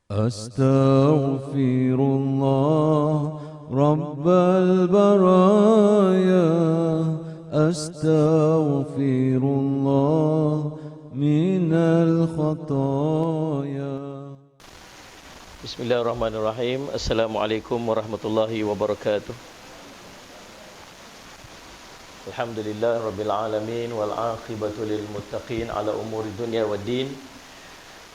أستغفر الله رب البرايا أستغفر الله من الخطايا. Bismillahirrahmanirrahim. Assalamualaikum warahmatullahi wabarakatuh. Alhamdulillah rabbil alamin wal aqibatu lil muttaqin ala umuri dunya waddin.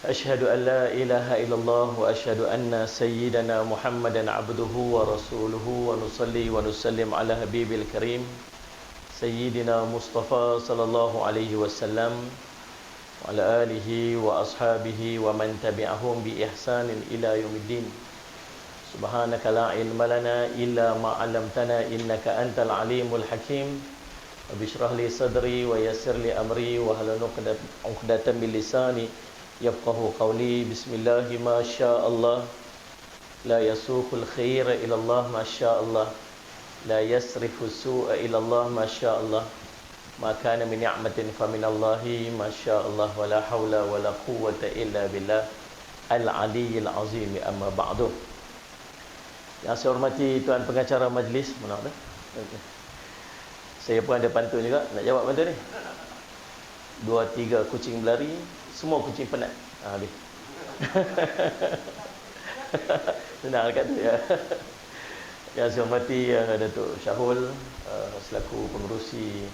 Asyhadu an la ilaha illallah wa asyhadu anna sayyidana Muhammadan abduhu wa rasuluhu wa nusalli wa nusallim ala habibil karim sayyidina Mustafa sallallahu alaihi wasallam wa ala alihi wa ashabihi wa man tabi'ahum bi ihsanin ila yaumiddin. Subhanaka la ilma lana illa ma 'allamtana innaka antal alimul hakim. Rabbi shrah li sadri wa yassir li amri wa hlul 'uqdatam min lisani yafqahu qawli. Bismillahi ma sya'allah la yasuqul khaira ila Allah ma sya'allah la yasrifu su'a ila Allah ma sya'allah ma kana min ni'matin fa min Allahi ma sya'allah wa la haula wa la quwwata illa billah al-aliyyil azim. Amma ba'du. Yang saya hormati tuan pengacara majlis, mana dah? Saya pun ada pantun juga, nak jawab pantun ni. 2-3 kucing berlari, semua kucing penat. Habis. Senang dekat tu ya. Yang saya hormati Datuk Syahul selaku pengerusi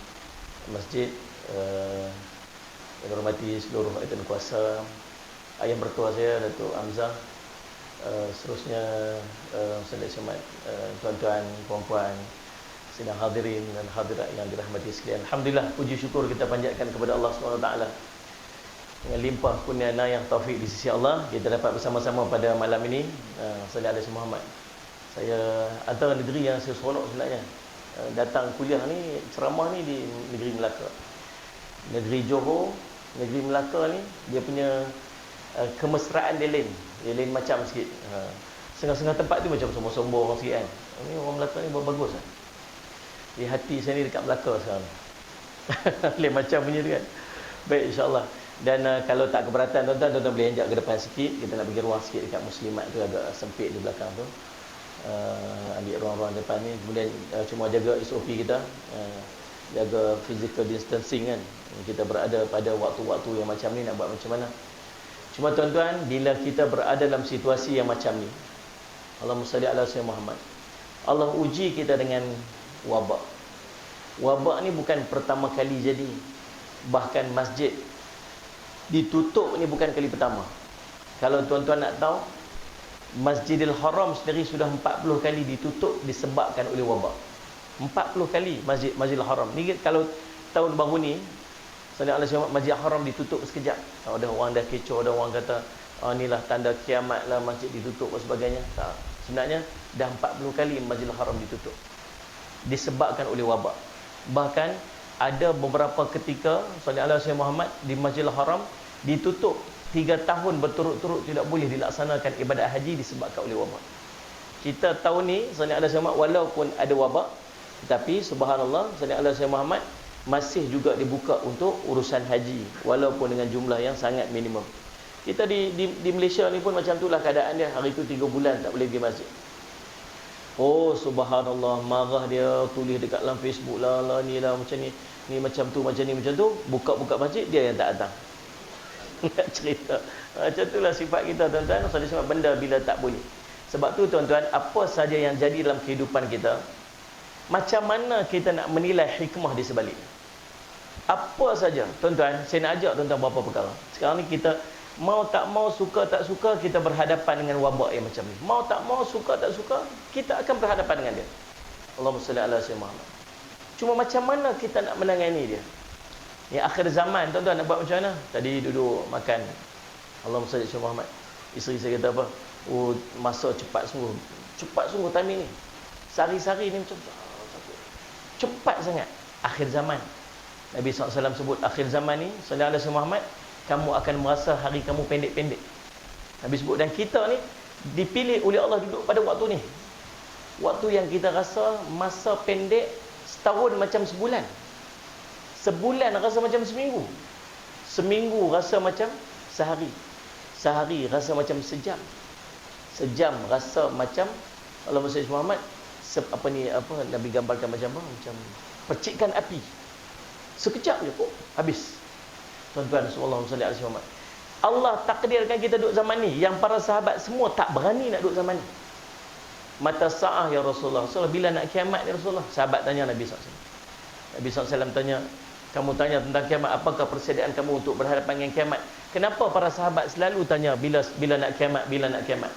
masjid, yang hormati seluruh ahli kuasa, ayah mertua saya Datuk Hamzah, seterusnya saya hormat tuan-tuan, puan-puan, sidang hadirin dan hadirat yang dirahmati sekalian. Alhamdulillah, puji syukur kita panjatkan kepada Allah SWT. Dengan limpah kurnia yang taufik di sisi Allah, kita dapat bersama-sama pada malam ini. Saya ada Muhammad. Saya antara negeri yang saya seronok sebenarnya. Datang kuliah ni, ceramah ni di negeri Melaka. Negeri Johor, negeri Melaka ni, dia punya kemesraan dia lain macam sikit. Setengah-setengah tempat tu macam sombong-sombong sikit kan. Ni orang Melaka ni bagus kan. Di hati saya ni dekat Melaka sekarang. Lain macam punya tu kan. Baik, insyaAllah. Dan kalau tak keberatan tuan-tuan boleh anjak ke depan sikit. Kita nak bagi ruang sikit dekat muslimat tu, agak sempit di belakang tu. Ambil ruang-ruang depan ni. Kemudian cuma jaga SOP kita, jaga physical distancing kan. Kita berada pada waktu-waktu yang macam ni, nak buat macam mana. Cuma tuan-tuan, bila kita berada dalam situasi yang macam ni, Allahumma salli ala sayyidina Muhammad, Allah uji kita dengan wabak. Wabak ni bukan pertama kali jadi. Bahkan masjid ditutup ni bukan kali pertama. Kalau tuan-tuan nak tahu, Masjidil Haram sendiri sudah 40 kali ditutup disebabkan oleh wabak. 40 kali Masjidil Haram. Ni kalau tahun baru ni, Masjidil Haram ditutup sekejap. Ada orang dah kecoh, ada orang kata inilah tanda kiamat lah masjid ditutup dan sebagainya. Tak. Sebenarnya dah 40 kali Masjidil Haram ditutup disebabkan oleh wabak. Bahkan ada beberapa ketika sallallahu alaihi Muhammad di Masjidil Haram ditutup 3 tahun berturut-turut, tidak boleh dilaksanakan ibadat haji disebabkan oleh wabak. Kita tahun ni sallallahu alaihi Muhammad walaupun ada wabak, tetapi subhanallah sallallahu alaihi Muhammad masih juga dibuka untuk urusan haji walaupun dengan jumlah yang sangat minimum. Kita di Malaysia ni pun macam itulah keadaan dia. Hari tu 3 bulan tak boleh pergi masjid. Oh subhanallah, marah dia, tulis dekat dalam Facebook lah ni lah macam ni macam tu, macam ni macam tu. Buka-buka masjid, dia yang tak datang. Nak cerita macam itulah sifat kita tuan-tuan. Sebab benda bila tak boleh. Sebab tu tuan-tuan, apa saja yang jadi dalam kehidupan kita, macam mana kita nak menilai hikmah di sebalik. Apa saja tuan-tuan, saya nak ajak tuan-tuan beberapa perkara. Sekarang ni kita mau tak mau, suka tak suka, kita berhadapan dengan wabak yang macam ni. Mau tak mau, suka tak suka, kita akan berhadapan dengan dia. Allahumma salli ala sayyidina Muhammad. Cuma macam mana kita nak menangani dia? Yang akhir zaman tuan-tuan nak buat macam mana? Tadi duduk makan, Allahumma salli ala sayyidina Muhammad. Isteri saya kata apa? Oh, masa cepat sungguh. Cepat sungguh timing ni. Sehari-hari ni macam cepat sangat. Akhir zaman. Nabi SAW sebut akhir zaman ni sallallahu alaihi Muhammad, kamu akan merasa hari kamu pendek-pendek. Nabi sebut, dan kita ni dipilih oleh Allah duduk pada waktu ni. Waktu yang kita rasa masa pendek, setahun macam sebulan. Sebulan rasa macam seminggu. Seminggu rasa macam sehari. Sehari rasa macam sejam. sejam rasa macam Allah Muhammad Nabi gambarkan macam apa? Macam percikan api. Sekejap je kok habis. Tuan-tuan, sallallahu alaihi wasallam. Allah takdirkan kita duduk zaman ni yang para sahabat semua tak berani nak duduk zaman ni. Mata sa'ah ya Rasulullah. Bila nak kiamat ya Rasulullah? Sahabat tanya Nabi SAW. Nabi SAW tanya, kamu tanya tentang kiamat, apakah persediaan kamu untuk berhadapan dengan kiamat? Kenapa para sahabat selalu tanya bila nak kiamat, bila nak kiamat?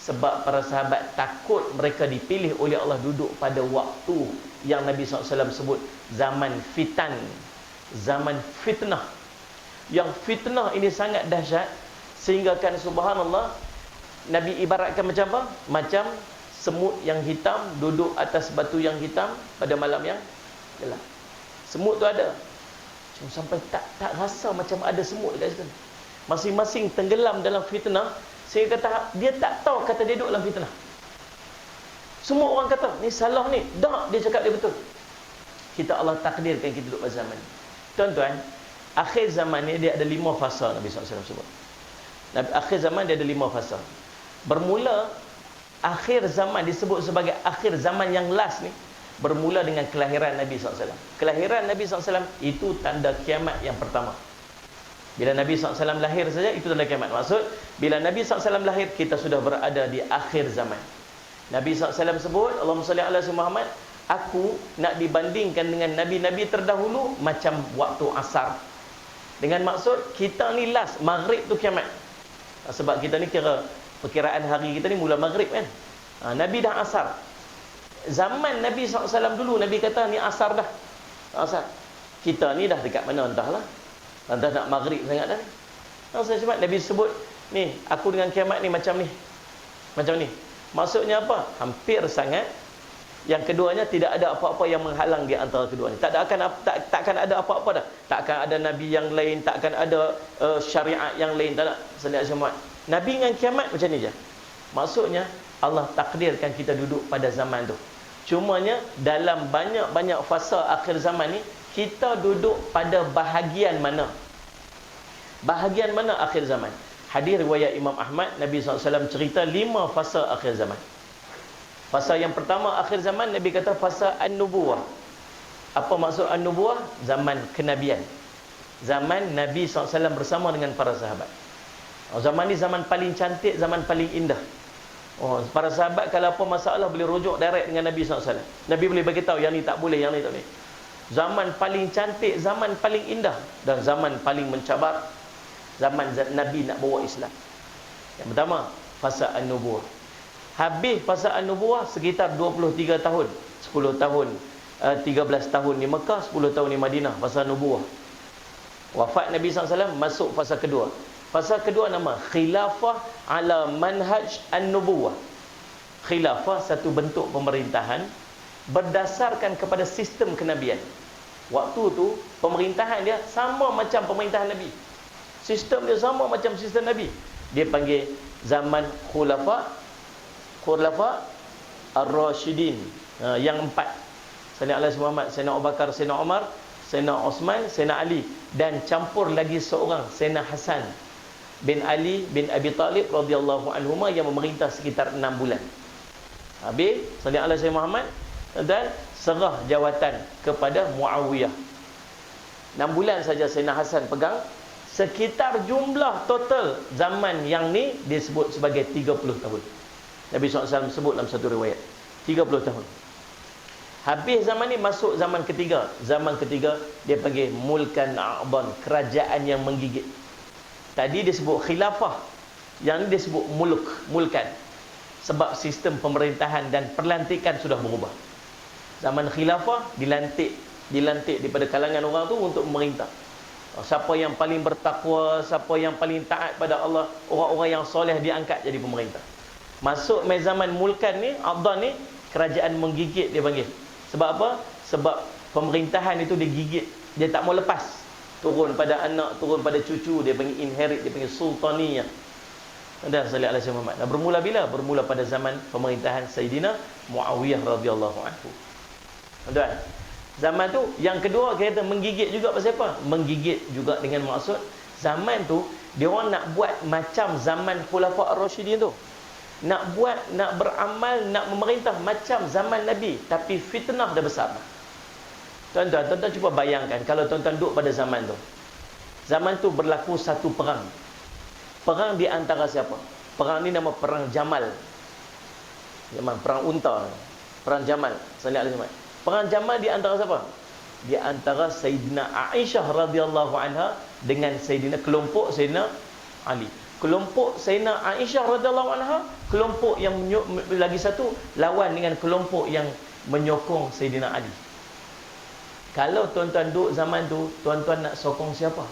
Sebab para sahabat takut mereka dipilih oleh Allah duduk pada waktu yang Nabi SAW sebut zaman fitan, zaman fitnah. Yang fitnah ini sangat dahsyat sehingga kan subhanallah Nabi ibaratkan macam apa? Macam semut yang hitam duduk atas batu yang hitam pada malam yang gelap. Semut tu ada. Cuma sampai tak rasa macam ada semut dekat situ. Masing-masing tenggelam dalam fitnah sehingga kata dia tak tahu kata dia duduk dalam fitnah. Semua orang kata ni salah ni. Tak, dia cakap dia betul. Kita Allah takdirkan kita duduk pada zaman ni. Tuan-tuan, akhir zaman ni dia ada 5 fasa Nabi SAW sebut. Akhir zaman dia ada 5 fasa. Bermula akhir zaman disebut sebagai akhir zaman yang last ni bermula dengan kelahiran Nabi SAW. Kelahiran Nabi SAW itu tanda kiamat yang pertama. Bila Nabi SAW lahir saja itu tanda kiamat. Maksud bila Nabi SAW lahir kita sudah berada di akhir zaman. Nabi SAW sebut, Allahumma salli ala Muhammad, aku nak dibandingkan dengan nabi-nabi terdahulu macam waktu asar. Dengan maksud kita ni last, maghrib tu kiamat. Sebab kita ni kira perkiraan hari kita ni mula maghrib kan. Nabi dah asar. Zaman Nabi SAW dulu Nabi kata ni asar dah. Asar. Kita ni dah dekat mana entahlah. Entah nak maghrib sangat dah ni. Saya sebut Nabi sebut ni aku dengan kiamat ni macam ni. Macam ni. Maksudnya apa? Hampir sangat. Yang keduanya tidak ada apa-apa yang menghalang di antara keduanya. Takkan ada apa-apa dah. Takkan ada nabi yang lain, takkan ada syariat yang lain, tak nak. Sallallahu alaihi Nabi dengan kiamat macam ni je. Maksudnya Allah takdirkan kita duduk pada zaman tu. Cumanya dalam banyak-banyak fasa akhir zaman ni kita duduk pada bahagian mana? Bahagian mana akhir zaman? Hadis riwayat Imam Ahmad, Nabi SAW cerita 5 fasa akhir zaman. Fasa yang pertama akhir zaman Nabi kata fasa an-nubuwah. Apa maksud an-nubuwah? Zaman kenabian. Zaman Nabi SAW bersama dengan para sahabat. Zaman ni zaman paling cantik, zaman paling indah. Para sahabat kalau apa masalah boleh rujuk direct dengan Nabi SAW. Nabi boleh beritahu yang ni tak boleh, yang ni tak boleh. Zaman paling cantik, zaman paling indah dan zaman paling mencabar, zaman Nabi nak bawa Islam. Yang pertama, fasa an-nubuwah. Habis fasa an-nubuwah sekitar 23 tahun, 10 tahun, 13 tahun di Mekah, 10 tahun di Madinah, fasa nubuwah. Wafat Nabi SAW, masuk fasa kedua. Fasa kedua nama khilafah ala manhaj an-nubuwah. Khilafah satu bentuk pemerintahan berdasarkan kepada sistem kenabian. Waktu tu pemerintahan dia sama macam pemerintahan Nabi. Sistem dia sama macam sistem Nabi. Dia panggil zaman khulafa ar-rasyidin. Yang 4. Sayyidina Ali Muhammad, Sayyidina Abu Bakar, Sayyidina Umar, Sayyidina Osman, Sayyidina Ali, dan campur lagi seorang, Sayyidina Hasan bin Ali bin Abi Talib radhiyallahu anhuma yang memerintah sekitar 6 bulan. Habis Sayyidina Ali Muhammad dan serah jawatan kepada Muawiyah. 6 bulan saja Sayyidina Hasan pegang. Sekitar jumlah total zaman yang ni disebut sebagai 30 tahun. Nabi SAW sebut dalam satu riwayat 30 tahun. Habis zaman ni masuk zaman ketiga. Zaman ketiga dia panggil mulkan a'ban, kerajaan yang menggigit. Tadi disebut khilafah, yang ni disebut mulkan. Sebab sistem pemerintahan dan perlantikan sudah berubah. Zaman khilafah dilantik daripada kalangan orang tu untuk memerintah. Siapa yang paling bertakwa, siapa yang paling taat pada Allah, orang-orang yang soleh diangkat jadi pemerintah. Masuk zaman mulkan ni, Abdan ni, kerajaan menggigit dia panggil. Sebab apa? Sebab pemerintahan itu digigit. Dia tak mau lepas. Turun pada anak, turun pada cucu, dia panggil inherit, dia panggil sultaniyah. Dan sallallahu alaihi wasallam. Nah, bermula bila? Bermula pada zaman pemerintahan Sayyidina Muawiyah radhiyallahu anhu. Tuan, zaman tu yang kedua kita menggigit juga pasal apa? Menggigit juga dengan maksud zaman tu dia orang nak buat macam zaman Khulafa' ar-Rasyidin tu. nak beramal, nak memerintah macam zaman Nabi, tapi fitnah dah besar. Tuan-tuan cuba bayangkan kalau tuan-tuan duduk pada zaman tu. Zaman tu berlaku satu perang. Perang di antara siapa? Perang ni nama perang Jamal. Zaman perang unta. Perang Jamal. Perang Jamal di antara siapa? Di antara Sayyidina Aisyah radhiyallahu anha dengan kelompok Sayyidina Ali. Kelompok Sayyidina Aisyah radhiyallahu anha, kelompok yang lagi satu lawan dengan kelompok yang menyokong Sayyidina Ali. Kalau tuan-tuan duduk zaman tu, tuan-tuan nak sokong siapa?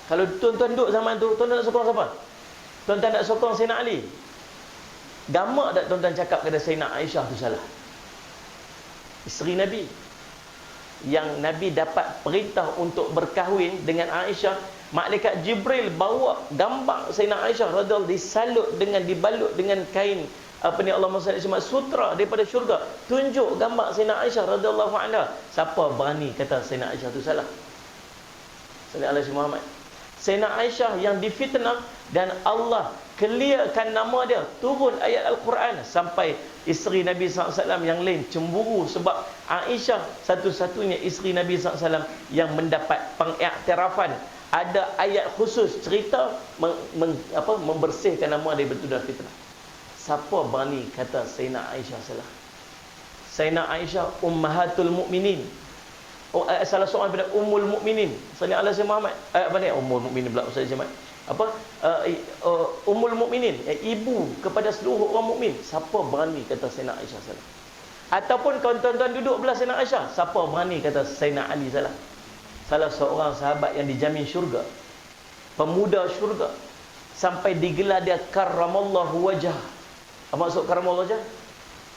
Kalau tuan-tuan duduk zaman tu, tuan-tuan nak sokong siapa? Tuan-tuan nak sokong Sayyidina Ali. Gamak tak tuan-tuan cakap kata Sayyidina Aisyah tu salah? Isteri Nabi. Yang Nabi dapat perintah untuk berkahwin dengan Aisyah, malaikat Jibril bawa gambar Sayyidina Aisyah radhiyallahu dibalut dengan kain Allahumma salli alaihi sutra daripada syurga, tunjuk gambar Sayyidina Aisyah radhiyallahu anha. Siapa berani kata Sayyidina Aisyah tu salah? Sallallahu alaihi Muhammad. Sayyidina Aisyah yang difitnah dan Allah clearkan nama dia, turun ayat Al-Quran sampai isteri Nabi SAW yang lain cemburu sebab Aisyah satu-satunya isteri Nabi SAW yang mendapat pengiktirafan. Ada ayat khusus cerita membersihkan nama dia bertuduh fitnah. Siapa berani kata Sayyidina Aisyah salah? Sayyidina Aisyah ummahatul mukminin. Salah seorang daripada ummul mukminin. Sallallahu alaihi Muhammad. Apa ni ummul mukminin pula Ustaz Jamal? Ummul mukminin, ibu kepada seluruh orang mukmin. Siapa berani kata Sayyidina Aisyah salah? Ataupun kalau tuan-tuan duduk belah Sayyidina Aisyah, siapa berani kata Sayyidina Ali salah? Salah seorang sahabat yang dijamin syurga, pemuda syurga, sampai digelar dia karramallahu wajah. Apa maksud karramallahu wajah?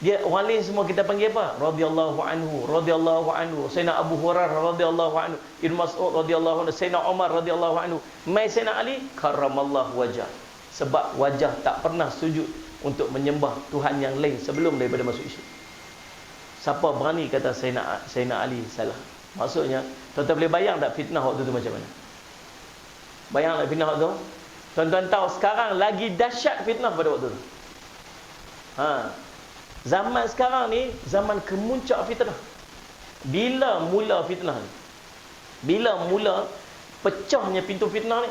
Dia orang lain semua kita panggil apa? Radhiyallahu anhu, Sayyidina Abu Hurairah radhiyallahu anhu, Ibnu Mas'ud radhiyallahu anhu, Sayyidina Umar radhiyallahu anhu. Mai Sayyidina Ali karramallahu wajah. Sebab wajah tak pernah sujud untuk menyembah Tuhan yang lain sebelum daripada masuk Islam. Siapa berani kata Sayyidina Ali salah? Maksudnya, tuan-tuan boleh bayang tak fitnah waktu tu macam mana? Bayang tak fitnah waktu tu? Tuan-tuan tahu sekarang lagi dahsyat fitnah pada waktu tu. Zaman sekarang ni zaman kemuncak fitnah. Bila mula fitnah ni? Bila mula pecahnya pintu fitnah ni?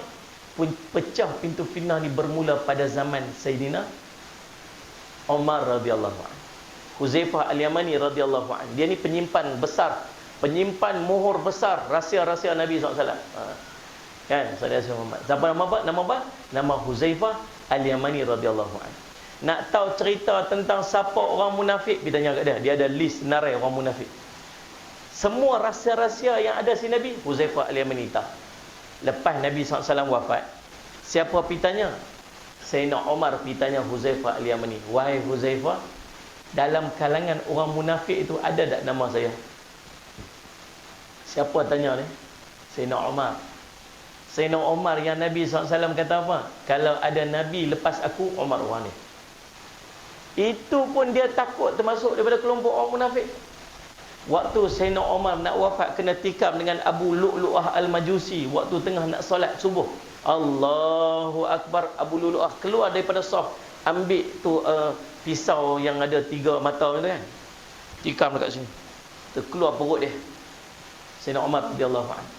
Pecah pintu fitnah ni bermula pada zaman Sayyidina Umar radhiyallahu anhu. Huzaifah Al-Yamani radhiyallahu anhu. Dia ni penyimpan besar, penyimpan mohor besar rahsia-rahsia Nabi SAW. Kan? Saudara Muhammad. Siapa nama apa? Nama apa? Nama Huzaifah Al-Yamani radhiyallahu anhu. Nak tahu cerita tentang siapa orang munafik, kita tanya kat dia. Dia ada list senarai orang munafik. Semua rahsia-rahsia yang ada si Nabi, Huzaifah Al-Yamani tahu. Lepas Nabi SAW wafat, siapa pergi tanya? Sayyidina Umar pergi tanya Huzaifah Al-Yamani. Wahai Huzaifah, dalam kalangan orang munafik itu ada tak nama saya? Siapa tanya ni? Sayyidina Umar. Sayyidina Umar yang Nabi SAW kata apa? Kalau ada Nabi lepas aku, Umar orang ni. Itu pun dia takut termasuk daripada kelompok orang munafik. Waktu Sayyidina Umar nak wafat kena tikam dengan Abu Lu'lu'ah Al-Majusi waktu tengah nak solat subuh. Allahu Akbar. Abu Lu'lu'ah keluar daripada saf, ambil tu pisau yang ada 3 mata tu kan, tikam dekat sini, terkeluar perut dia. Sayyidina Umar radhiyallahu anhu,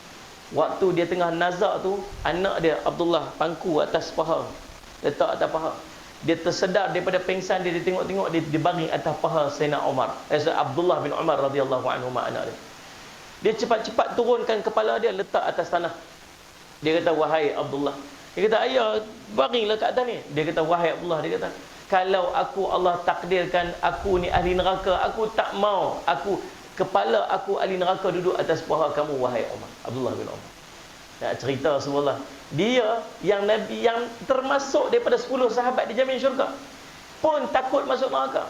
waktu dia tengah nazak tu, anak dia Abdullah pangku atas paha, letak atas paha. Dia tersedar daripada pengsan dia tengok-tengok, dia dibaring atas paha Sayyidina Umar, Abdullah bin Umar radhiyallahu anhu, anak dia. Dia cepat-cepat turunkan kepala dia, letak atas tanah. Dia kata, wahai Abdullah. Dia kata, ayah baringlah kat atas ni. Dia kata, wahai Abdullah, dia kata, kalau Allah takdirkan aku ni ahli neraka, aku tak mau kepala aku ahli neraka duduk atas paha kamu, wahai Umar. Abdullah bin Umar. Nak cerita Rasulullah, dia yang Nabi yang termasuk daripada 10 sahabat dijamin syurga pun takut masuk neraka.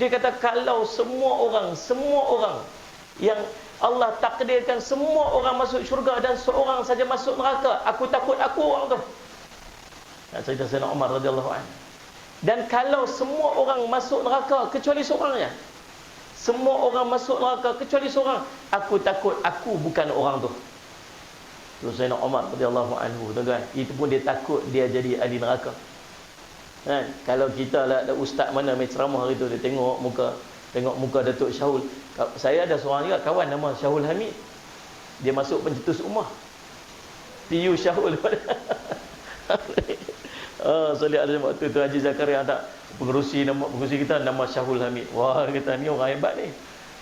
Dia kata, kalau semua orang yang Allah takdirkan semua orang masuk syurga dan seorang saja masuk neraka, aku takut aku orang tu. Nak cerita Sayyidina Umar radhiyallahu anhu. Dan kalau semua orang masuk neraka kecuali seorangnya, semua orang masuk neraka kecuali seorang, aku takut aku bukan orang tu. Tu Sayyidina Umar radhiyallahu anhu, tuan-tuan, itu pun dia takut dia jadi ahli neraka. Kan? Kalau kita lah ada ustaz mana main ceramah hari tu, dia tengok muka Datuk Syahul. Saya ada seorang juga kawan nama Syahul Hamid. Dia masuk pencetus ummah. PU Syahul. Salih alaihi waktu tu Haji Zakaria tak pengerusi kita nama Syahul Hamid. Wah, kata ni orang hebat ni.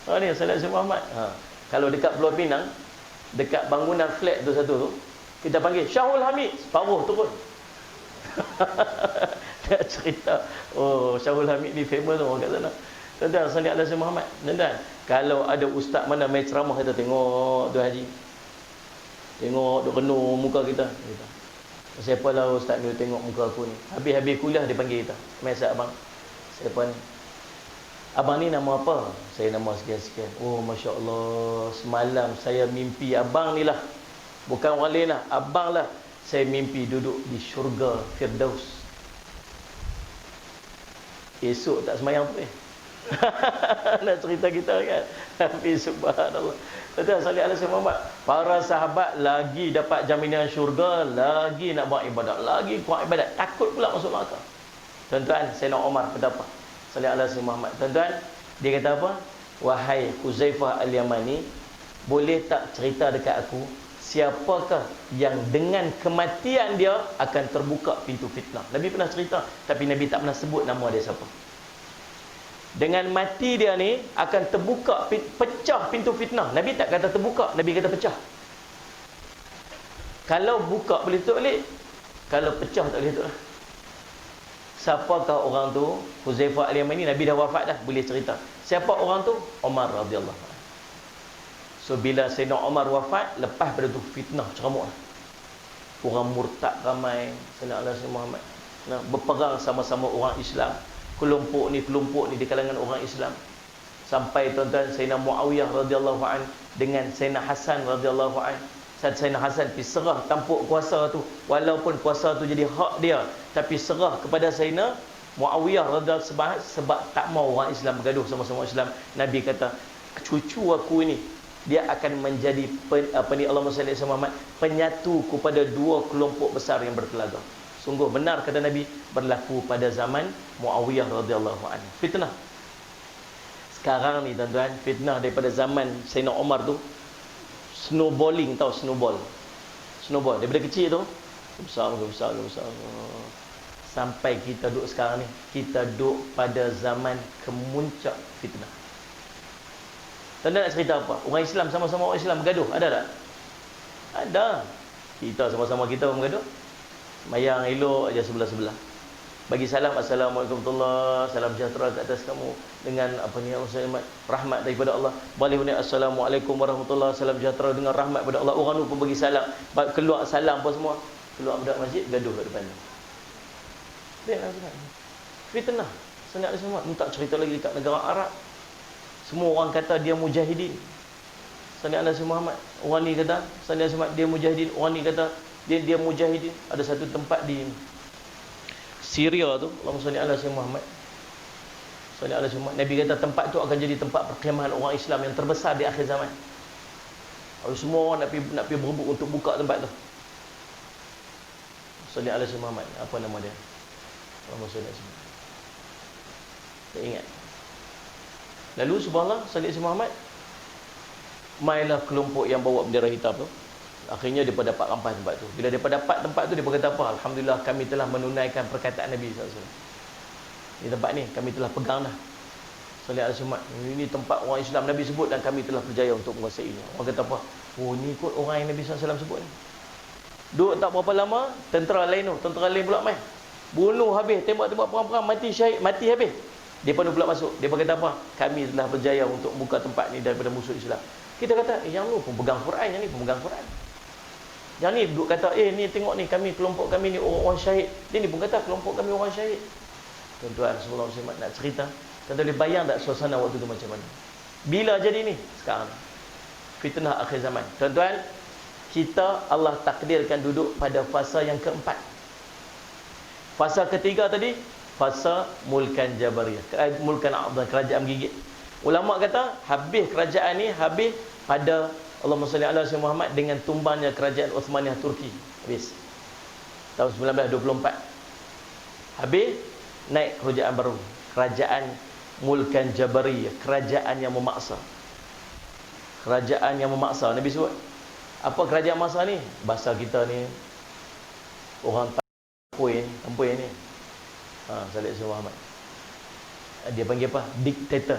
Ni Salih alaihi Muhammad. Kalau dekat Pulau Pinang, dekat bangunan flat tu satu tu, kita panggil Syahul Hamid, separuh turun. Dia cerita, oh Syahul Hamid ni famous orang kat sana. Tuan-tuan, Salih alaihi Muhammad. Tuan-tuan, kalau ada ustaz mana main ceramah, kita tengok tu Haji. Tengok duk renung muka kita. Siapa lah ustaz ni tengok muka aku ni. Habis-habis kuliah dia panggil kita. Mai abang. Siapa ni? Abang ni nama apa? Saya nama sekian-sekian. Oh, Masya Allah. Semalam saya mimpi abang ni lah. Bukan orang lain lah. Abang lah. Saya mimpi duduk di syurga Firdaus. Esok tak semayang pun nak cerita kita kan. Tapi subhanallah. Betul, Salih alaihi Muhammad. Para sahabat lagi dapat jaminan syurga, lagi nak buat ibadat, lagi kuat ibadat, takut pula masuk neraka. Tuan-tuan, Sayyidina Umar kata apa? Salih alaihi Muhammad. Tuan-tuan, dia kata apa? Wahai Huzaifah Al-Yamani, boleh tak cerita dekat aku siapakah yang dengan kematian dia akan terbuka pintu fitnah? Nabi pernah cerita, tapi Nabi tak pernah sebut nama dia siapa. Dengan mati dia ni akan terbuka, pecah pintu fitnah. Nabi tak kata terbuka, Nabi kata pecah. Kalau buka boleh tutup balik, kalau pecah tak boleh tutup lah. Siapakah orang tu? Huzaifah Al-Yamani, Nabi dah wafat dah, boleh cerita. Siapa orang tu? Umar radhiyallahu anhu. So bila Sayyidina Umar wafat, lepas pada tu fitnah ceramuk lah. Orang murtad ramai, Sayyidina alaihi Muhammad. Nah, berperang sama-sama orang Islam. Kelompok ni di kalangan orang Islam. Sampai tuan-tuan Sayyidina Muawiyah radhiyallahu an dengan Sayyidina Hasan radhiyallahu an. Sayyidina Hasan pergi serah tampuk kuasa tu, walaupun kuasa tu jadi hak dia, tapi serah kepada Sayyidina Muawiyah radhiyallahu an sebab tak mau orang Islam bergaduh sama-sama Islam. Nabi kata, cucu aku ni dia akan menjadi Allahumma salli alaihi Muhammad, penyatu kepada dua kelompok besar yang bertelaga. Sungguh benar kata Nabi, berlaku pada zaman Muawiyah radhiyallahu anhu. Fitnah. Sekarang ni tuan-tuan, fitnah daripada zaman Sayyidina Umar tu, snowballing, tahu snowball? Snowball daripada kecil tu besar. Sampai kita duduk sekarang ni, kita duduk pada zaman kemuncak fitnah. Tuan-tuan nak cerita apa? Orang Islam sama-sama orang Islam bergaduh, ada tak? Ada. Kita sama-sama kita bergaduh. Mayang elok aja sebelah-sebelah. Bagi salam, assalamualaikum warahmatullahi, salam sejahtera ke atas kamu dengan apa ni Allah, rahmat daripada Allah. Boleh ni assalamualaikum warahmatullahi, salam sejahtera dengan rahmat daripada Allah. Orang tu pun bagi salam, keluar salam apa semua, keluar budak masjid gaduh kat depan. Dia fitnah. Sangat semua. Tak cerita lagi dekat negara Arab. Semua orang kata dia mujahidin. Sangat Muhammad. Orang ni kata sangat Muhammad dia mujahidin, orang ni kata dia mujahidin. Ada satu tempat di Syria tu, Allahumma salli ala sayyidina Muhammad. Salli ala sayyidina Muhammad. Nabi kata tempat tu akan jadi tempat perkemahan orang Islam yang terbesar di akhir zaman. Semua orang nak pergi berebut untuk buka tempat tu. Salli ala sayyidina Muhammad. Apa nama dia? Allahumma salli ala sayyidina Muhammad. Tak ingat. Lalu subhanallah, salli ala sayyidina Muhammad. Mainlah kelompok yang bawa bendera hitam tu. Akhirnya mereka dapat rampas tempat tu. Bila mereka dapat tempat tu, mereka kata apa? Alhamdulillah kami telah menunaikan perkataan Nabi SAW. Di tempat ni kami telah pegang dah. Salih al-Sumat. Ini tempat orang Islam Nabi sebut dan kami telah berjaya untuk menguasai ini. Orang kata apa? Oh, ni kot orang yang Nabi SAW sebut ni. Duduk tak berapa lama, tentera lain pula main. Bunuh habis, tembak-tembak perang-perang, mati syahid, mati habis. Mereka pula masuk. Mereka kata apa? Kami telah berjaya untuk buka tempat ni daripada musuh Islam. Kita kata, yang lu pun pegang Quran, yang ni pun pegang Quran. Yang ni duduk kata, ni tengok ni, kami kelompok kami ni orang syahid. Dia ni pun kata kelompok kami orang syahid. Tuan-tuan, semua muslimat nak cerita. Tuan-tuan boleh bayang tak suasana waktu tu macam mana? Bila jadi ni? Sekarang. Fitnah akhir zaman. Tuan-tuan, kita Allah takdirkan duduk pada fasa yang keempat. Fasa ketiga tadi, fasa mulkan Jabariyah. Mulkan Abdul, kerajaan gigit. Ulama kata, habis kerajaan ni, habis pada Allahumma salli ala sayyidina Muhammad dengan tumbangnya kerajaan Uthmaniyah Turki. Habis tahun 1924. Habis naik kerajaan baru, kerajaan mulkan jabariyah, kerajaan yang memaksa. Kerajaan yang memaksa. Nabi sebut, apa kerajaan masa ni? Bahasa kita ni orang tampoi ni. Salih Muhammad. Dia panggil apa? Diktator.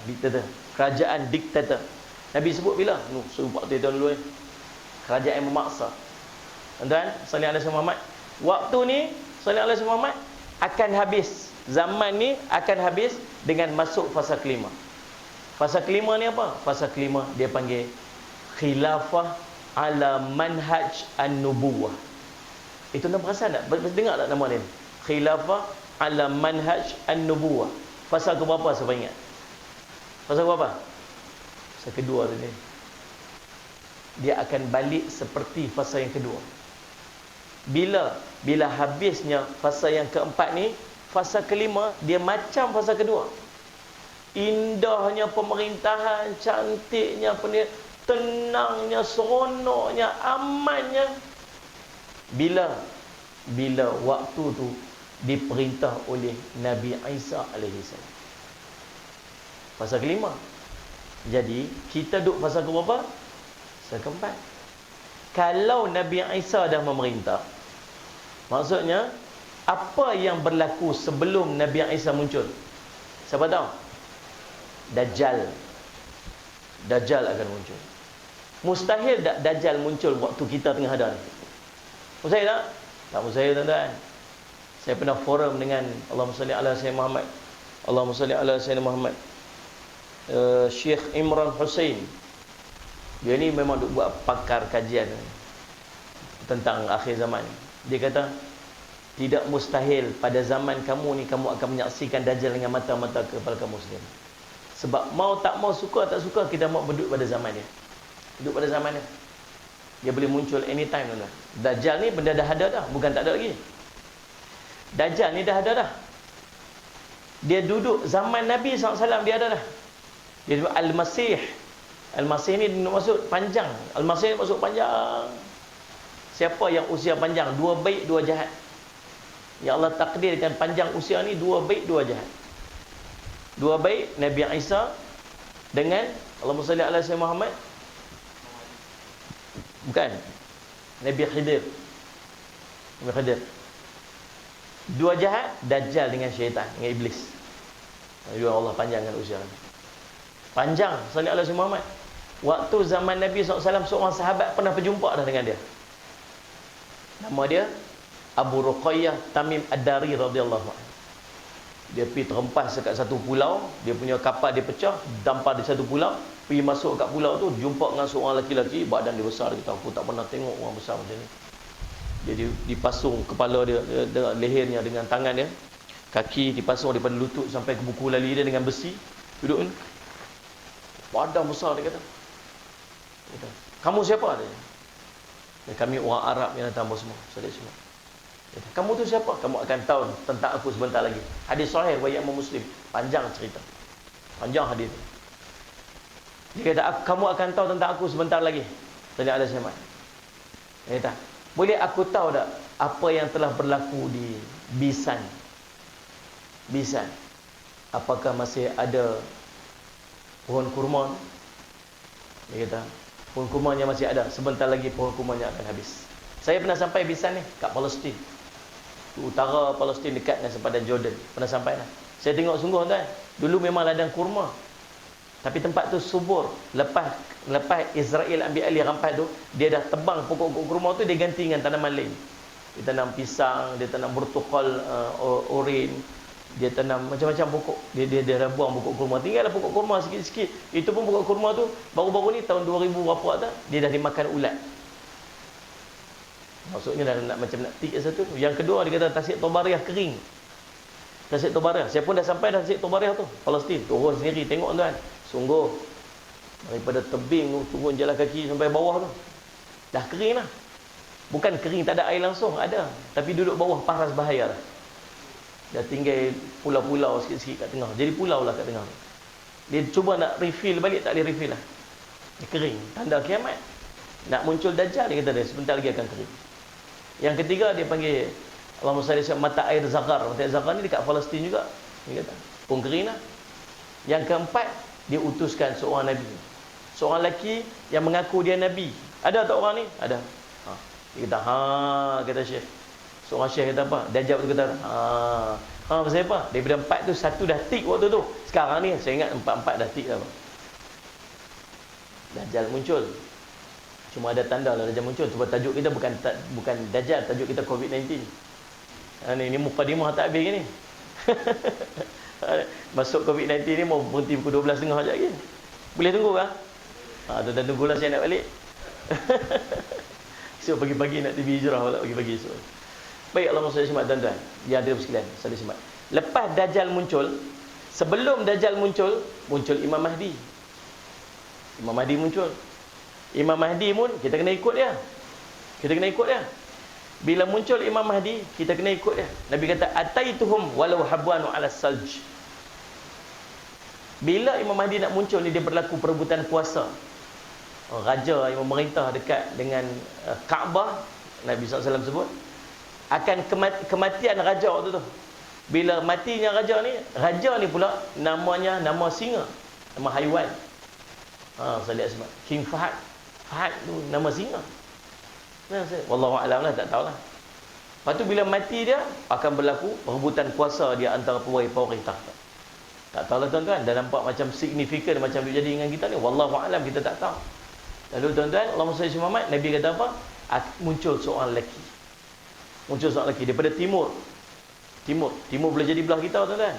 Diktator. Kerajaan diktator. Nabi sebut bila? Suruh 40 tahun dulu kerajaan yang memaksa. Tuan-tuan, salih alaihi Muhammad. Waktu ni, salih alaihi Muhammad, akan habis. Zaman ni akan habis dengan masuk fasa kelima. Fasa kelima ni apa? Fasa kelima dia panggil khilafah ala manhaj an-nubuwah. Itu nak perasan tak? Dengar tak nama dia? Khilafah ala manhaj an-nubuwah. Fasa ke berapa saya ingat? Fasa ke berapa? Fasa kedua tu ni. Dia akan balik seperti fasa yang kedua. Bila habisnya fasa yang keempat ni, fasa kelima dia macam fasa kedua. Indahnya pemerintahan, cantiknya tenangnya, seronoknya, amannya. Bila waktu tu diperintah oleh Nabi Isa alaihi salam. Fasa kelima. Jadi kita duduk fasa ke berapa? Fasa keempat. Kalau Nabi Isa dah memerintah, maksudnya apa yang berlaku sebelum Nabi Isa muncul? Siapa tahu? Dajjal akan muncul. Mustahil tak Dajjal muncul waktu kita tengah ada ni? Mustahil tak? Tak mustahil, tuan-tuan. Saya pernah forum dengan Allahumma salli ala Sayyidina Muhammad, Allahumma salli ala Sayyidina Muhammad, Syekh Imran Hussein. Dia ni memang duk buat pakar kajian tentang akhir zaman. Dia kata tidak mustahil pada zaman kamu ni kamu akan menyaksikan Dajjal dengan mata-mata kepala kamu sendiri. Sebab mau tak mau, suka tak suka, kita mau duduk pada zaman dia. Duduk pada zaman dia. Dia boleh muncul anytime, tuan-tuan. Dajjal ni benda dah ada dah, bukan tak ada lagi. Dajjal ni dah ada dah. Dia duduk zaman Nabi SAW, dia ada dah. Dia sebut Al-Masih. Al-Masih ni maksud panjang. Al-Masih maksud panjang. Siapa yang usia panjang? 2 baik, 2 jahat. Ya Allah takdirkan panjang usia ni 2 baik, 2 jahat. 2 baik Nabi Isa dengan Allahumma salli ala Sayyidina Muhammad. Bukan. Nabi Khidir. Nabi Khidir. 2 jahat Dajjal dengan syaitan, dengan iblis. Ya Allah panjangkan usia ni. Panjang salli ala Sayyidina Muhammad. Waktu zaman Nabi SAW, seorang sahabat pernah berjumpa dah dengan dia. Nama dia Abu Ruqayyah Tamim Ad-Dari radhiyallahu anhu. Dia pergi terempas dekat satu pulau, dia punya kapal dia pecah, dampar di satu pulau, pergi masuk kat pulau tu, jumpa dengan seorang lelaki-lelaki, badan dia besar, dia kata aku tak pernah tengok orang besar macam ni. Jadi dipasung kepala dia, lehernya dengan tangan dia, kaki dipasung daripada lutut sampai ke buku lali dia dengan besi, duduk ni. Badan besar dia kata. Kamu siapa dia? Kami orang Arab yang datang semua, saudara semua. Kamu tu siapa? Kamu akan tahu tentang aku sebentar lagi. Hadis sahih riwayat Muslim. Panjang cerita. Panjang hadis. Dia kata, kamu akan tahu tentang aku sebentar lagi. Tanya ada siapa? Dia kata, boleh aku tahu tak apa yang telah berlaku di Bisan? Bisan. Apakah masih ada pohon kurma? Dia kata, pohon kurmanya masih ada. Sebentar lagi pohon kurmanya akan habis. Saya pernah sampai Bisan ni, kat Palestin. Utara Palestin dekat dengan sempadan Jordan. Pernah sampai dah. Saya tengok sungguh tuan. Dulu memang ladang kurma. Tapi tempat tu subur. Lepas Israel ambil alih rampas tu, dia dah tebang pokok kurma tu, dia ganti dengan tanaman lain. Dia tanam pisang, dia tanam burtukal, oren, dia tanam macam-macam pokok. Dia buang pokok kurma. Tinggallah pokok kurma sikit-sikit. Itu pun pokok kurma tu baru-baru ni tahun 2000 berapa dah, dia dah dimakan ulat. Maksudnya dah nak macam nak tik satu. Yang kedua dia kata Tasik Tobariah kering. Tasik Tobariah. Saya pun dah sampai dah Tasik Tobariah tu, Palestin. Turun sendiri tengok tuan. Sungguh daripada tebing tu turun jalan kaki sampai bawah tu. Dah kering dah. Bukan kering tak ada air langsung, ada. Tapi duduk bawah paras bahaya dah. Dah tinggal pulau-pulau sikit-sikit kat tengah. Jadi pulau lah kat tengah. Dia cuba nak refill balik, tak boleh refill lah. Dia kering. Tanda kiamat. Nak muncul Dajjal, dia kata dia sebentar lagi akan kering. Yang ketiga dia panggil Allahumma salli ala mata air Zaghar. Mata air Zaghar ni dekat Palestin juga. Dia kata, pun kering lah. Yang keempat, dia utuskan seorang Nabi. Seorang lelaki yang mengaku dia Nabi. Ada tak orang ni? Ada. Dia kata, kata Syekh. Seorang Syekh kata apa? Dajjal tu kata, pasal apa? Daripada 4 tu, 1 dah tik waktu tu. Sekarang ni, saya ingat 4 dah tik dah. Dajjal muncul. Cuma ada tanda lah Dajjal muncul. Sebab tajuk kita bukan Dajjal, tajuk kita COVID-19. Ini mukadimah tak habis ke ni? Masuk COVID-19 ni mau berhenti pukul 12.30 sekejap lagi. Boleh tunggu kan? Tuan-tuan tunggulah saya nak balik. So pagi-pagi nak TV hijrah pula pagi-pagi esok. Baik, Allah SWT tuan-tuan. Yang dia sekalian, saya simak. Lepas Dajjal muncul, sebelum Dajjal muncul Imam Mahdi. Imam Mahdi muncul. Imam Mahdi pun kita kena ikut dia. Kita kena ikut dia. Bila muncul Imam Mahdi, kita kena ikut dia. Nabi kata, ataituhum walau habwanu ala salj. Bila Imam Mahdi nak muncul ni, dia berlaku perebutan kuasa. Raja yang memerintah dekat dengan Kaabah, Nabi SAW sebut, akan kematian raja waktu tu. Bila matinya raja ni pula namanya nama singa, nama haiwan. Saya lihat sebab King Fahad. Fahad tu nama singa. Wallahu a'lam lah, tak tahulah. Lepas tu bila mati dia, akan berlaku perebutan kuasa dia antara pegawai-pegawai tahta. Tak tahulah tuan-tuan, dah nampak macam signifikan macam dia jadi dengan kita ni. Wallahu a'lam, kita tak tahu. Lalu tuan-tuan, Allahumma salli ala Muhammad, Nabi kata apa? Muncul seorang lelaki. Muncul seorang lelaki daripada timur. Timur boleh jadi belah kita tuan-tuan.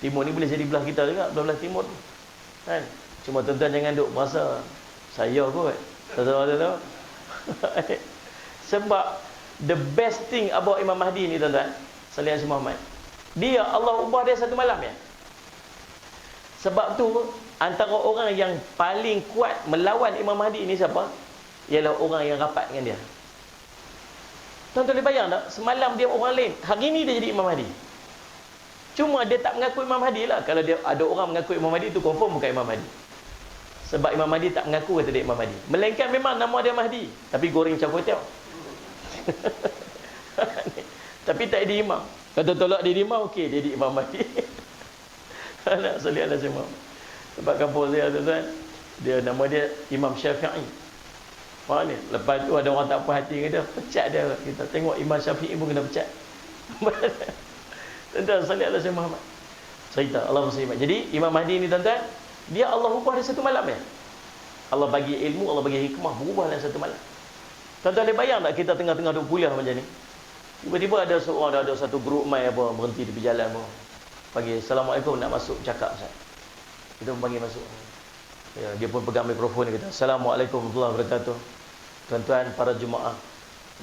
Timur ni boleh jadi belah kita juga, belah timur tu. Kan? Cuma tuan-tuan jangan duk merasa saya kot. Tahu. Sebab the best thing about Imam Mahdi ni tuan-tuan, sallallahu alaihi Muhammad, dia Allah ubah dia satu malam ya. Sebab tu antara orang yang paling kuat melawan Imam Mahdi ni siapa? Ialah orang yang rapat dengan dia. Tuan-tuan boleh bayang tak? Semalam dia orang lain, hari ni dia jadi Imam Mahdi. Cuma dia tak mengaku Imam Mahdi lah. Kalau dia ada orang mengaku Imam Mahdi, itu confirm bukan Imam Mahdi. Sebab Imam Mahdi tak mengaku kata dia Imam Mahdi. Melainkan memang nama dia Mahdi, tapi goreng macam kuih tiaw. Tapi tak jadi imam. Kata tolak dia imam, okey, dia jadi Imam Mahdi. Nak salih ala semua. Sebab kampung saya tuan-tuan, dia nama dia Imam Syafi'i. Faham ni? Lepas tu ada orang tak puas hati dengan dia, pecat dia. Kita tengok Imam Syafi'i pun kena pecat. Tuan-tuan salih ala Muhammad. Cerita Allah SWT. Jadi Imam Mahdi ni tuan-tuan, dia Allah ubah dia satu malam ya. Allah bagi ilmu, Allah bagi hikmah, berubah dalam satu malam. Tuan-tuan boleh bayang tak kita tengah-tengah duduk kuliah macam ni, tiba-tiba ada seorang, ada satu grup mai apa berhenti di jalan apa, panggil Assalamualaikum, nak masuk cakap Ustaz. Kita pun panggil masuk ya, dia pun pegang mikrofon, dia kata Assalamualaikum warahmatullahi wabarakatuh. Tuan-tuan para jemaah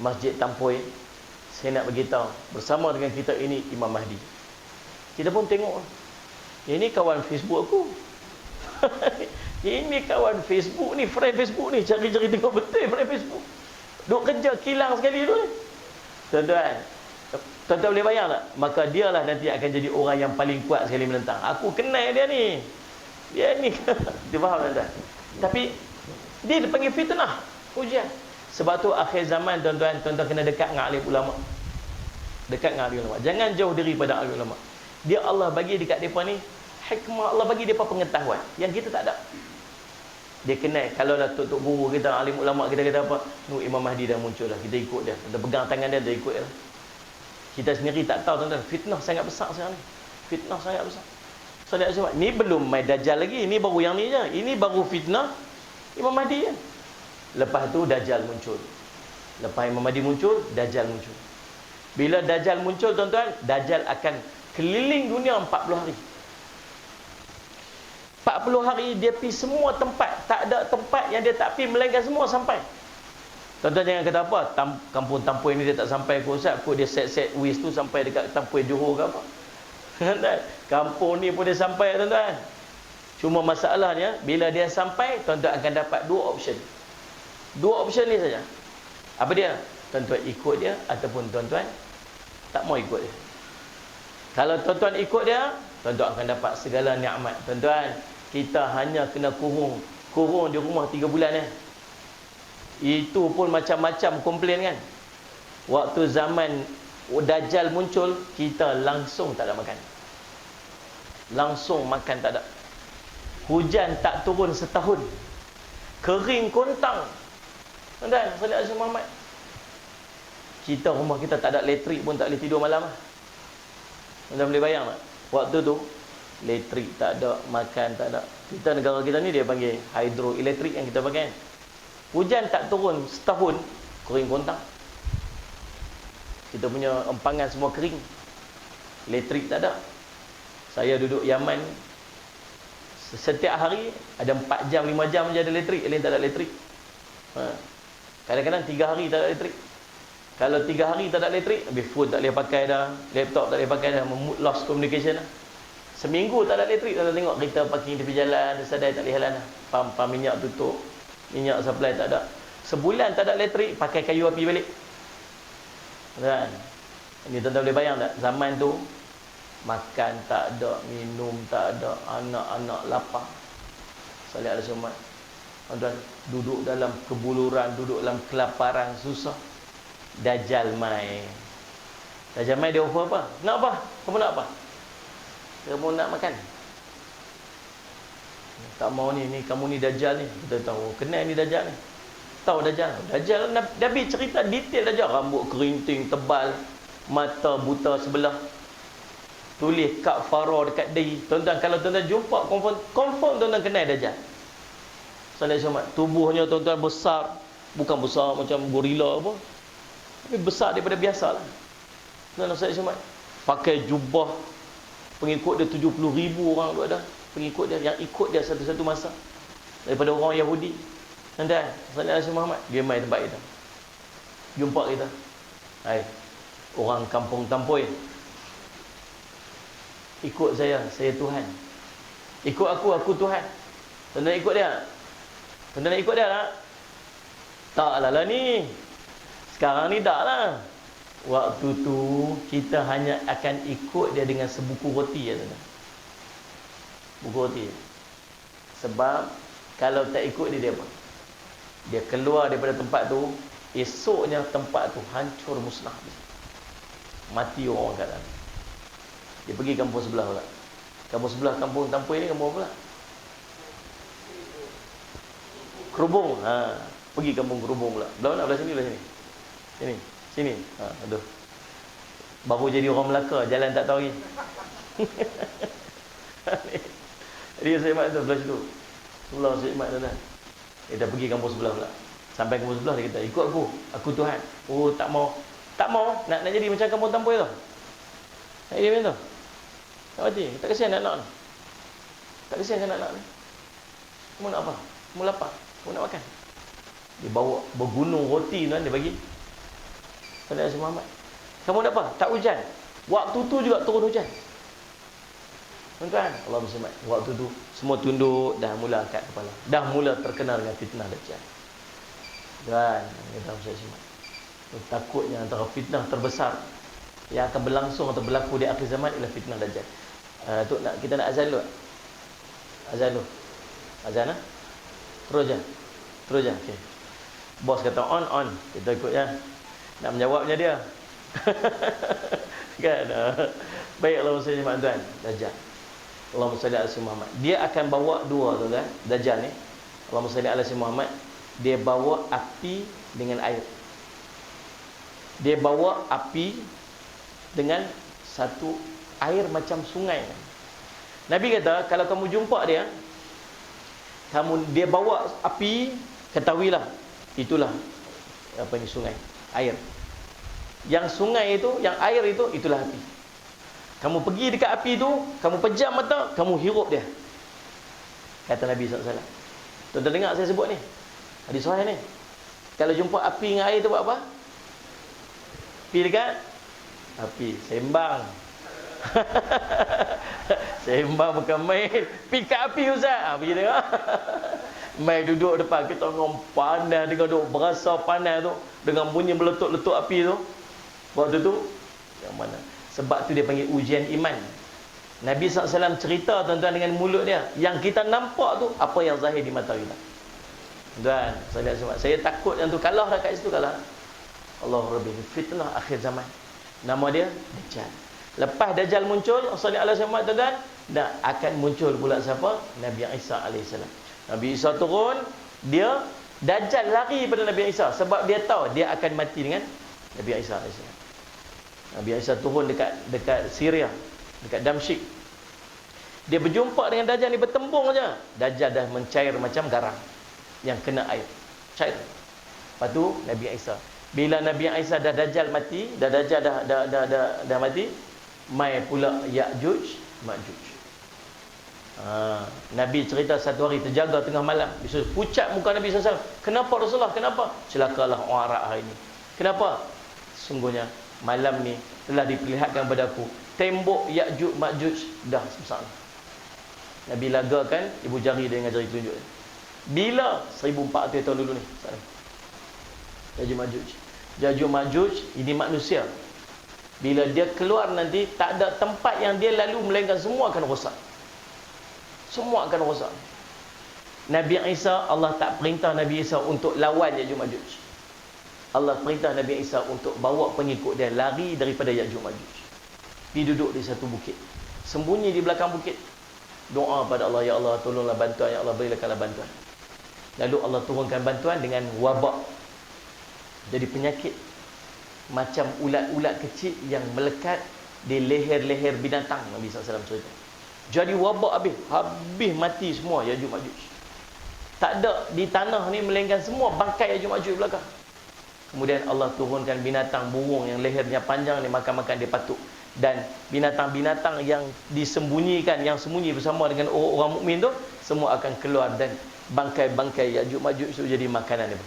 Masjid Tampoi, saya nak beritahu bersama dengan kita ini Imam Mahdi. Kita pun tengok, ini kawan Facebook aku. Ini kawan Facebook ni, friend Facebook ni, cari-cari tengok betul friend Facebook. Duk kerja kilang sekali tu ni. Tuan-tuan boleh bayang tak? Maka dialah nanti akan jadi orang yang paling kuat sekali menentang. Aku kenal dia ni. Dia ni. Dia faham tuan-tuan? Tapi dia dipanggil fitnah, ujian. Sebab tu akhir zaman tuan-tuan kena dekat dengan alim ulama. Dekat dengan alim ulama. Jangan jauh daripada alim ulama. Dia Allah bagi dekat depa ni hikmah, Allah bagi depa pengetahuan yang kita tak ada. Dia kenal, kalau lah tok guru kita, alim ulama kita kata apa, nu Imam Mahdi dah muncul lah, kita ikut dia, kita pegang tangan dia, kita ikut dia. Kita sendiri tak tahu tuan-tuan, fitnah sangat besar sekarang ni. Fitnah sangat besar. Sebab ni belum mai Dajjal lagi, ini baru yang ni je. Ini baru fitnah Imam Mahdi je. Lepas tu Dajjal muncul. Lepas Imam Mahdi muncul, Dajjal muncul. Bila Dajjal muncul tuan-tuan, Dajjal akan keliling dunia 40 hari. 40 hari dia pergi semua tempat. Tak ada tempat yang dia tak pergi, melainkan semua sampai. Tuan-tuan jangan kata apa, kampung Tampoi ni dia tak sampai ke Ustaz, kot dia set-set wis tu sampai dekat Tampoi Johor ke apa. Kampung ni pun dia sampai tuan-tuan. Cuma masalahnya, bila dia sampai, tuan-tuan akan dapat dua option. Dua option ni saja. Apa dia? Tuan-tuan ikut dia, ataupun tuan-tuan tak mau ikut dia. Kalau tuan-tuan ikut dia, tuan-tuan akan dapat segala nikmat. Tuan-tuan, kita hanya kena kurung di rumah 3 bulan Itu pun macam-macam komplain kan. Waktu zaman Dajjal muncul, kita langsung tak ada makan. Langsung makan tak ada. Hujan tak turun setahun. Kering kontang. Dan sallallahu alaihi Muhammad. Kita rumah kita tak ada elektrik pun tak boleh tidur malam lah. Anda boleh bayang tak? Waktu tu elektrik tak ada, makan tak ada. Kita negara kita ni dia panggil hidroelektrik yang kita pakai. Hujan tak turun setahun, kering kontang. Kita punya empangan semua kering. Elektrik tak ada. Saya duduk Yaman, setiap hari ada 4 jam, 5 jam je ada elektrik, lain tak ada elektrik. Kadang-kadang 3 hari tak ada elektrik. Kalau 3 hari tak ada elektrik, habis phone tak boleh pakai dah, laptop tak boleh pakai dah, lost communication dah. Seminggu tak ada elektrik, kalau tengok kereta parking tepi jalan, sadai tak boleh jalan dah. Pam minyak tutup, minyak supply tak ada. Sebulan tak ada elektrik, pakai kayu api balik. Kan? Ini tuan-tuan boleh bayang tak? Zaman tu makan tak ada, minum tak ada, anak-anak lapar. Salih alaihi wasallam. Tuan-tuan duduk dalam kebuluran, duduk dalam kelaparan, susah. Dajjal mai. Dajjal mai dia offer apa? Nak apa? Kamu nak apa? Kamu nak makan? Tak mau ni kamu ni Dajjal ni. Kita tahu, kenal ni Dajjal ni. Tahu Dajjal? Dajjal Nabi cerita detail Dajjal, rambut kerinting tebal, mata buta sebelah. Tulis kafara dekat diri. Tuan-tuan kalau tuan-tuan jumpa confirm tuan-tuan kenal Dajjal. Sallallahu alaihi tubuhnya tuan-tuan besar, bukan besar macam gorila apa. Tapi besar daripada biasalah. Tuan-tuan sallallahu alaihi pakai jubah. Pengikut dia 70,000 orang tu ada. Pengikut dia yang ikut dia satu-satu masa. Daripada orang Yahudi. Tuan-tuan sallallahu alaihi Muhammad dia mai tempat kita. Jumpa kita. Hai, orang kampung Tampoi. Ikut saya Tuhan. Ikut aku Tuhan. Tuan-tuan ikut dia? Tuan-tuan nak ikut dia tak? Tak lah ni. Sekarang ni tak lah. Waktu tu kita hanya akan ikut dia dengan sebuku roti ya, tuan-tuan. Buku roti. Sebab kalau tak ikut dia apa? Dia keluar daripada tempat tu, esoknya tempat tu hancur musnah. Mati orang kat dalam. Dia pergi kampung sebelah pula. Kampung sebelah, kampung Tampoi ni kampung apa pula? Kerubung. Pergi kampung Kerubung pula. Belah mana? Belah sini, belah sini. Sini. Aduh. Baru jadi orang Melaka, jalan tak tahu lagi. Dia Syed Mat tu belah situ. Sebelah Syed Mat tu dah. Dia dah pergi kampung sebelah pula. Sampai kampung sebelah dia kata, "Ikut aku Tuhan." Oh, tak mau. Tak mau nak jadi macam kampung Tampoi tu. Dia macam tu. Tak mati. Tak kesian anak-anak ni. Tak kesian anak-anak ni. Kamu nak apa? Kamu lapar. Kamu nak makan. Dia bawa bergunung roti tu kan dia bagi. Pada Nabi Muhammad. Kamu nak apa? Tak hujan. Waktu tu juga turun hujan. Tuan-tuan, Allah bersemat. Waktu tu semua tunduk, dah mula angkat kepala. Dah mula terkenal dengan fitnah Dajjal. Dan kita harus semak. Takutnya antara fitnah terbesar yang akan berlangsung atau berlaku di akhir zaman ialah fitnah Dajjal. Tu nak kita nak azan dulu. Azan dulu. Azan ah? Terus je. Okey. Bos kata on. Kita ikut ya. Nak menjawabnya dia. Kan? Baik, Allahumma salli ala tuan. Dajjal. Allahumma salli ala Muhammad. Dia akan bawa dua tuan. Dajjal ni. Allahumma salli ala Muhammad. Dia bawa api dengan air. Dia bawa api dengan satu air macam sungai. Nabi kata, kalau kamu jumpa dia, dia bawa api, ketahuilah itulah apa ni sungai, air. Yang sungai itu, yang air itu, itulah api. Kamu pergi dekat api itu, kamu pejam mata, kamu hirup dia. Kata Nabi SAW. Tuan-tuan dengar saya sebut ni, hadis sahih ni. Kalau jumpa api dengan air tu buat apa? Pergi dekat api, sembang. Sembang bukan main. Pergi kat api Ustaz. Pergi tengok. Mai duduk depan kita orang panas, dengan duduk berasa panas tu, dengan bunyi meletup-letup api tu. Waktu tu yang mana? Sebab tu dia panggil ujian iman. Nabi SAW cerita tuan-tuan dengan mulut dia. Yang kita nampak tu apa yang zahir di mata kita. Dan saya takut yang tu kalah dah kat situ, kalah. Allah Rabbi, fitnah akhir zaman. Nama dia Dajjal. Lepas Dajjal muncul, sallallahu alaihi wasallam tuan-tuan, dan akan muncul pula siapa? Nabi Isa alaihissalam. Nabi Isa turun, dia Dajjal lari pada Nabi Isa sebab dia tahu dia akan mati dengan Nabi Isa alaihissalam. Nabi Isa turun dekat Syria, dekat Damsyik. Dia berjumpa dengan Dajjal ni, bertembung aja. Dajjal dah mencair macam garam yang kena air. Cair. Lepas tu Nabi Isa. Bila Nabi Isa dah Dajjal mati, Dajjal dah mati, mai pula Ya'juj Ma'juj. Nabi cerita satu hari terjaga tengah malam, bisa pucat muka Nabi SAW. Kenapa Rasulullah? Kenapa? Celakalah orang Arab hari ini. Kenapa? Sungguhnya malam ni telah diperlihatkan padaku tembok Ya'juj Ma'juj dah besar. Nabi lagakan ibu jari dia dengan jari telunjuk. Bila 1400 tahun dulu ni. Ya'juj Ma'juj. Ya'juj Ma'juj ini manusia. Bila dia keluar nanti, tak ada tempat yang dia lalu melainkan semua akan rosak. Semua akan rosak. Nabi Isa, Allah tak perintah Nabi Isa untuk lawan Ya'juj Ma'juj. Allah perintah Nabi Isa untuk bawa pengikut dia lari daripada Ya'juj Ma'juj. Dia duduk di satu bukit, sembunyi di belakang bukit. Doa pada Allah, ya Allah tolonglah bantuan, ya Allah berikanlah bantuan. Lalu Allah turunkan bantuan dengan wabak. Jadi penyakit macam ulat-ulat kecil yang melekat di leher-leher binatang, Nabi SAW cerita. Jadi wabak habis mati semua Ya'juj Ma'juj. Tak ada di tanah ni melainkan semua bangkai Ya'juj Ma'juj belakang. Kemudian Allah turunkan binatang burung yang lehernya panjang ni, makan-makan dia patuk. Dan binatang-binatang yang disembunyikan, yang sembunyi bersama dengan orang mukmin tu, semua akan keluar dan bangkai-bangkai Ya'juj Ma'juj itu jadi makanan dia.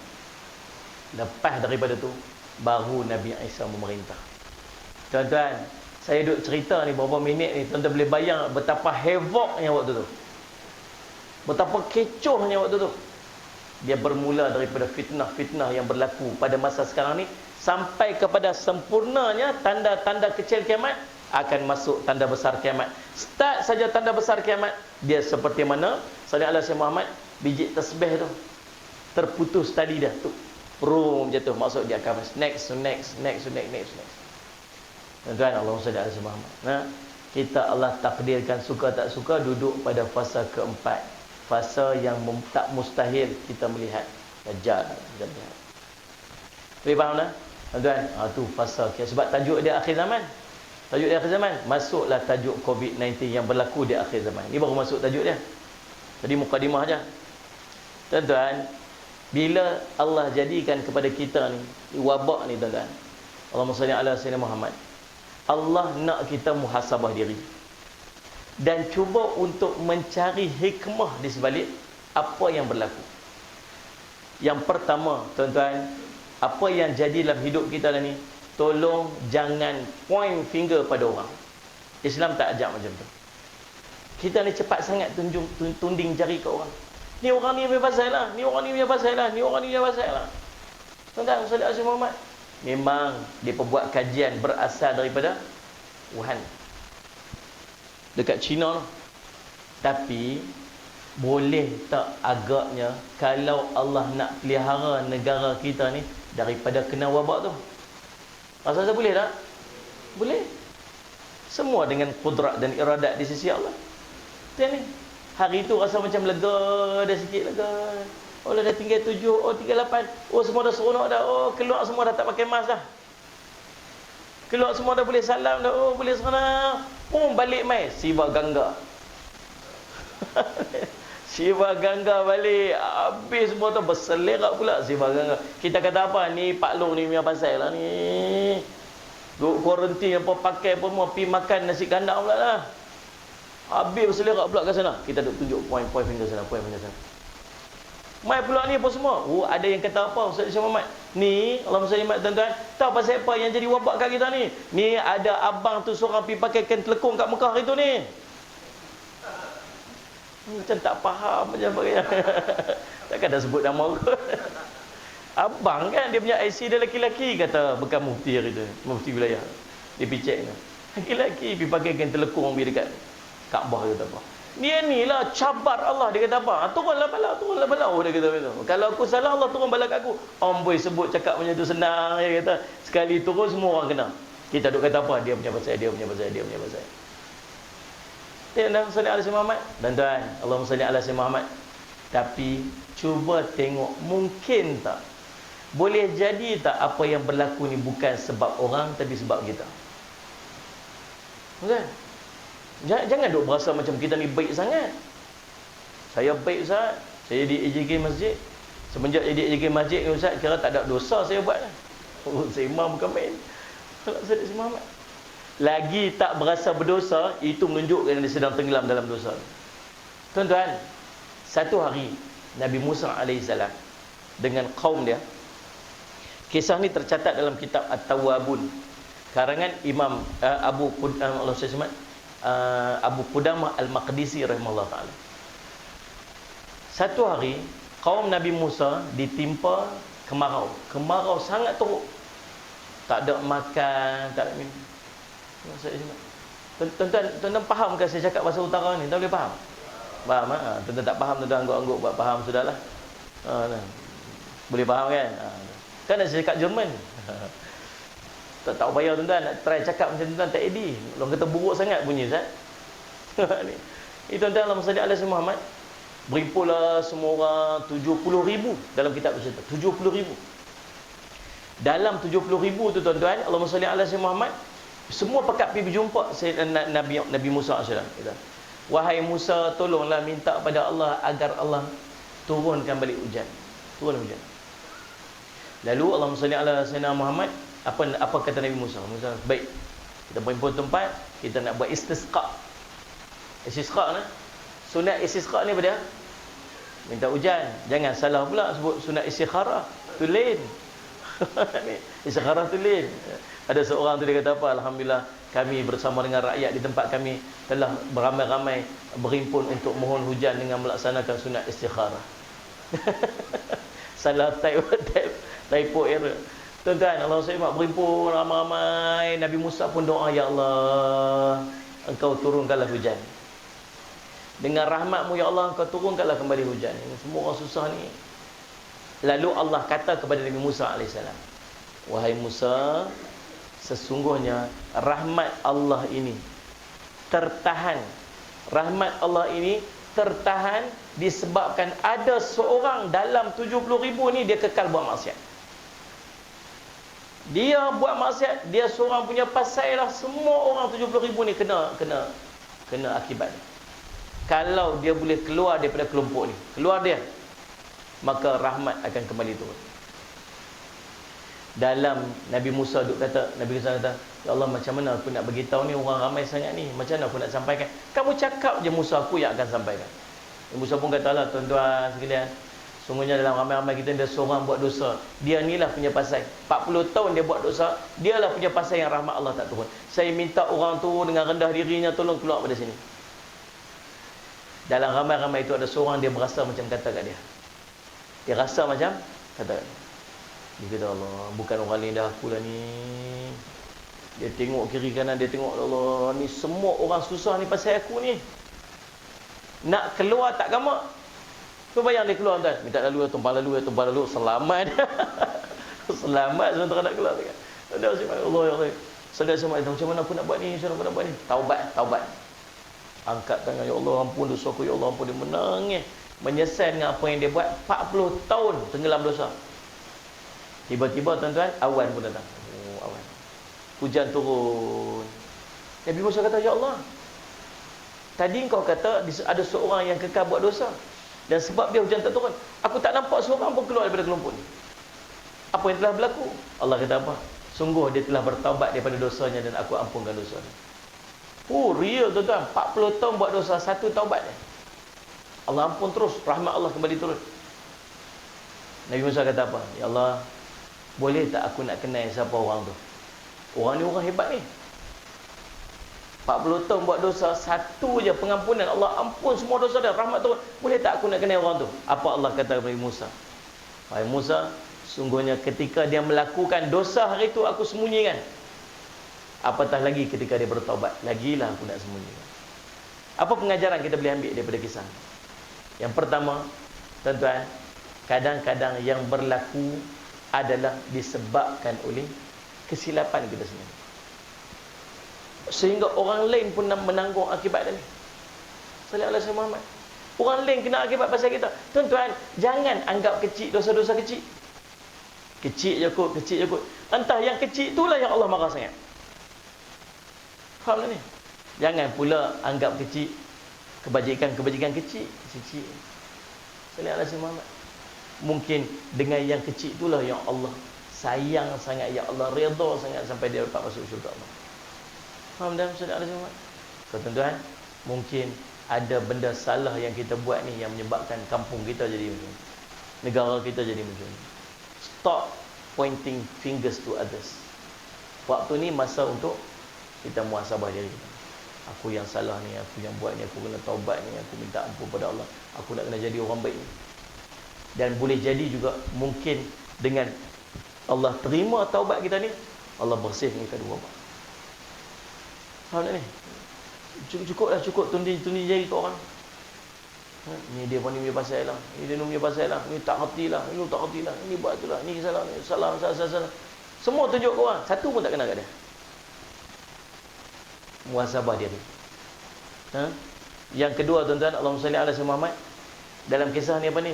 Lepas daripada tu baru Nabi Isa memerintah. Tuan-tuan, saya duduk cerita ni berapa minit ni, tuan-tuan boleh bayang betapa havoc-nya waktu tu. Betapa kecohnya waktu tu. Dia bermula daripada fitnah-fitnah yang berlaku pada masa sekarang ni sampai kepada sempurnanya tanda-tanda kecil kiamat, akan masuk tanda besar kiamat. Start saja tanda besar kiamat, dia seperti mana sallallahu alaihi Muhammad, biji tasbih tu terputus tadi dah tu, rum jatuh, maksud dia akan next. Tuan-tuan, Allah sallallahu Muhammad. Nah, kita Allah takdirkan suka tak suka duduk pada fasa keempat, fasa yang tak mustahil kita melihat Dajjal. Boleh faham tak? Tuan-tuan, tu fasa sebab tajuk dia akhir zaman. Tajuk dia akhir zaman. Masuklah tajuk COVID-19 yang berlaku di akhir zaman. Ini baru masuk tajuk dia. Tadi mukadimah aja. Tuan-tuan, bila Allah jadikan kepada kita ni wabak ni, tuan-tuan, Allahumma salli ala sayyidina Muhammad, Allah nak kita muhasabah diri dan cuba untuk mencari hikmah di sebalik apa yang berlaku. Yang pertama, tuan-tuan, apa yang jadi dalam hidup kita ni, tolong jangan point finger pada orang. Islam tak ajak macam tu. Kita ni cepat sangat tunding jari ke orang. Ni orang ni punya pasal lah, ni orang ni punya pasal lah, ni orang ni punya pasal lah. Tuan-tuan, sallallahu alaihi Muhammad, memang dia perbuat kajian berasal daripada Wuhan, dekat China lah. Tapi boleh tak agaknya kalau Allah nak pelihara negara kita ni daripada kena wabak tu? Rasa boleh tak? Boleh. Semua dengan kudrat dan iradat di sisi Allah. Ni hari tu rasa macam lega dah sikit, lega. Oh dah tinggal 7, oh tinggal 8. Oh semua dah seronok dah. Oh keluar semua dah tak pakai mask dah. Keluar semua dah boleh salam dah. Oh boleh seronok. Oh balik mai Siva Gangga. Siva Gangga balik. Habis semua tu berselerak pula Siva Gangga. Kita kata apa? Ni Pak Long ni punya pasal lah ni. Duk kuarantin apa pakai apa semua, pergi makan nasi kandang pula lah. Habis berselerak pula kat sana. Kita duk tunjuk point finger sana, point finger sana. Mai pula ni apa semua? Oh, ada yang kata apa Ustaz Muhammad? Ni, Allahumma salli alaihi tuan-tuan, tahu pasal apa yang jadi wabak kat kita ni? Ni ada abang tu seorang pergi pakai kain telekung kat Mekah itu ni. Macam tak faham macam bagaimana. Takkan dah sebut nama aku. Abang kan dia punya IC dia lelaki-lelaki, kata bekas mufti hari tu, mufti wilayah. Dia pergi check ni. Lelaki-lelaki pergi pakai kain telekung pergi dekat Kaabah kata apa. Dia ni lah cabar Allah, dia kata apa? Turunlah bala, dia kata begitu. Kalau aku salah, Allah turun bala kat aku. Amboi sebut cakap macam tu senang, dia kata. Sekali turun semua orang kena. Kita duk kata apa? Dia punya pasal, dia punya pasal, dia punya pasal. Allahumma salli ala Sayyidina Muhammad. Dan tuan, Allahumma salli ala Sayyidina Muhammad. Tapi cuba tengok, mungkin tak? Boleh jadi tak apa yang berlaku ni bukan sebab orang, tapi sebab kita? Kan? Jangan duk berasa macam kita ni baik sangat. Saya baik Ustaz, saya di AJK masjid. Semenjak jadi AJK masjid ni Ustaz, kira tak ada dosa saya buat. Oh, saya imam bukan main. Kalau saya si Muhammad lagi tak berasa berdosa, itu menunjukkan dia sedang tenggelam dalam dosa. Tuan-tuan, satu hari Nabi Musa AS dengan kaum dia, kisah ni tercatat dalam kitab At-Tawwabun karangan Imam Abu Qudamah Al-Maqdisi rahimahullah ta'ala. Satu hari kaum Nabi Musa ditimpa kemarau. Kemarau sangat teruk. Tak ada makan, tak ada minum. Tuan-tuan faham ke saya cakap bahasa utara ni? Tak boleh faham? Faham? Tuan-tuan tak faham, tuan-tuan angguk-angguk buat faham sudahlah. Boleh faham kan? Kan saya cakap Jerman. Tak payah tuan-tuan nak try cakap macam tuan-tuan tak edit. Orang kata buruk sangat bunyi Ustaz. Ini tuan-tuan Allahumma salli ala Sayyidina Muhammad. Berimpulah semua orang 70,000 dalam kitab bercerita. 70,000. Dalam 70,000 tu tuan-tuan, Allahumma salli ala Sayyidina Muhammad, semua pekat pergi berjumpa Nabi Musa AS. Wahai Musa, tolonglah minta pada Allah agar Allah turunkan balik hujan. Turun hujan. Lalu Allahumma salli ala Sayyidina Muhammad, apa kata Nabi Musa? Musa, baik. Kita berhimpun tempat, kita nak buat istisqa. Istisqa ni, sunat istisqa ni apa dia? Minta hujan. Jangan salah pula sebut sunat istikharah. Tu lain. Istikharah tu lain. Ada seorang tu dia kata apa? Alhamdulillah kami bersama dengan rakyat di tempat kami telah beramai-ramai berhimpun untuk mohon hujan dengan melaksanakan sunat istikharah. Salah typo error. Tuan-tuan, Allah SWT berhimpun ramai-ramai. Nabi Musa pun doa, ya Allah, Engkau turunkanlah hujan. Dengan rahmat-Mu ya Allah, Engkau turunkanlah kembali hujan. Semua orang susah ni. Lalu Allah kata kepada Nabi Musa AS, wahai Musa, sesungguhnya rahmat Allah ini tertahan. Rahmat Allah ini tertahan disebabkan ada seorang dalam 70,000 ni dia kekal buat maksiat. Dia buat maksiat, dia seorang punya pasal lah. Semua orang 70,000 ni kena akibat. Kalau dia boleh keluar daripada kelompok ni, keluar dia, maka rahmat akan kembali turun. Dalam Nabi Musa Nabi Musa kata, ya Allah, macam mana aku nak beritahu ni, orang ramai sangat ni, macam mana aku nak sampaikan? Kamu cakap je Musa, aku yang akan sampaikan. Musa pun katalah, tuan-tuan sekalian, sungguhnya dalam ramai-ramai kita ada seorang buat dosa. Dia ni lah punya pasal. 40 tahun dia buat dosa, dia lah punya pasal yang rahmat Allah tak turun. Saya minta orang tu dengan rendah dirinya, tolong keluar pada sini. Dalam ramai-ramai itu ada seorang dia berasa macam kata kat dia. Dia rasa macam kata kat dia. Dia kata, Allah, bukan orang lain dah aku lah ni. Dia tengok kiri kanan, dia tengok, Allah, ni semua orang susah ni pasal aku ni. Nak keluar tak gamak. Kau bayang dia keluar tuan. Minta lalu, tumpah lalu, selamat. Selamat sementara nak keluar. Allah, ya Allah. Saudara semua, macam mana aku nak buat ni? Macam mana aku nak buat ni? Taubat. Angkat tangan, ya Allah, ampun dosa aku, ya Allah, ampun. Dia menangis, menyesal dengan apa yang dia buat. 40 tahun tenggelam dosa. Tiba-tiba tuan-tuan, awan pun datang. Awan. Hujan turun. Nabi Musa kata, ya Allah, tadi kau kata ada seorang yang kekal buat dosa, dan sebab dia hujan tak turun, aku tak nampak seorang pun keluar daripada kelompok ni. Apa yang telah berlaku? Allah kata apa? Sungguh dia telah bertaubat daripada dosanya dan aku ampunkan dosanya. Real tuan-tuan. 40 tahun buat dosa, satu taubat dia. Allah ampun terus, rahmat Allah kembali turun. Nabi Musa kata apa? Ya Allah, boleh tak aku nak kenal siapa orang tu? Orang ni orang hebat ni. 40 tahun buat dosa, satu je pengampunan. Allah ampun semua dosa dia, rahmat turun. Boleh tak aku nak kenal orang tu? Apa Allah kata kepada Musa? Wahai Musa, sungguhnya ketika dia melakukan dosa hari itu aku sembunyikan. Apatah lagi ketika dia bertaubat, lagilah aku nak sembunyikan. Apa pengajaran kita boleh ambil daripada kisah? Yang pertama, tuan-tuan, kadang-kadang yang berlaku adalah disebabkan oleh kesilapan kita sendiri. sehingga orang lain pun menanggung akibat ni. Sallallahu alaihi wasallam. Orang lain kena akibat pasal kita. Tuan-tuan, jangan anggap kecil dosa-dosa kecil. Kecil je kot, kecil je kot. Entah yang kecil itulah yang Allah marah sangat. Faham tak ni? Jangan pula anggap kecil kebajikan kecil. Sallallahu alaihi wasallam. Mungkin dengan yang kecil itulah yang Allah sayang sangat, yang Allah redha sangat sampai dia dapat masuk syurga Allah. Faham dah Sallallahu alaihi wasallam? Tuan-tuan, mungkin ada benda salah yang kita buat ni yang menyebabkan kampung kita jadi macam ni, negara kita jadi macam ni. Stop pointing fingers to others. Waktu ni masa untuk kita muhasabah diri kita. Aku yang salah ni, aku yang buat ni, aku kena taubat ni, aku minta ampun pada Allah, aku nak kena jadi orang baik ni. Dan boleh jadi juga mungkin dengan Allah terima taubat kita ni, Allah bersihkan kita dua orang. Faham tak ni? Cukup tundi jari ke orang. Ni dia pun ni punya pasal lah, ni dia punya pasal lah, ni tak hati lah, ni tak hati lah, ni buat tu lah, ni salah, ni salah. Semua tunjuk ke orang, satu pun tak kena kat dia. Muhasabah diri. Yang kedua tuan-tuan, Allahumma salli ala sayyidina Muhammad. Dalam kisah ni apa ni?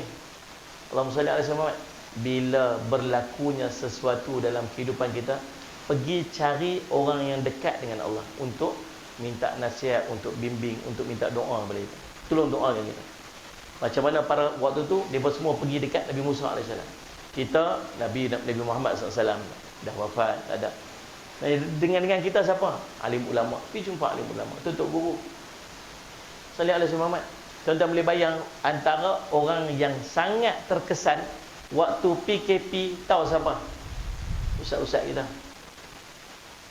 Allahumma salli ala sayyidina Muhammad. Bila berlakunya sesuatu dalam kehidupan kita, pergi cari orang yang dekat dengan Allah untuk minta nasihat, untuk bimbing, untuk minta doa kepada kita. Tolong doakan kita. Macam mana para waktu tu mereka semua pergi dekat Nabi Musa AS. Kita Nabi Muhammad SAW dah wafat, tak ada. Dengan kita siapa? Alim ulama. Pergi jumpa alim ulama, tutup guru. Sallallahu alaihi Muhammad. Tuan-tuan boleh bayang antara orang yang sangat terkesan waktu PKP, tahu siapa? Ustaz-ustaz kita.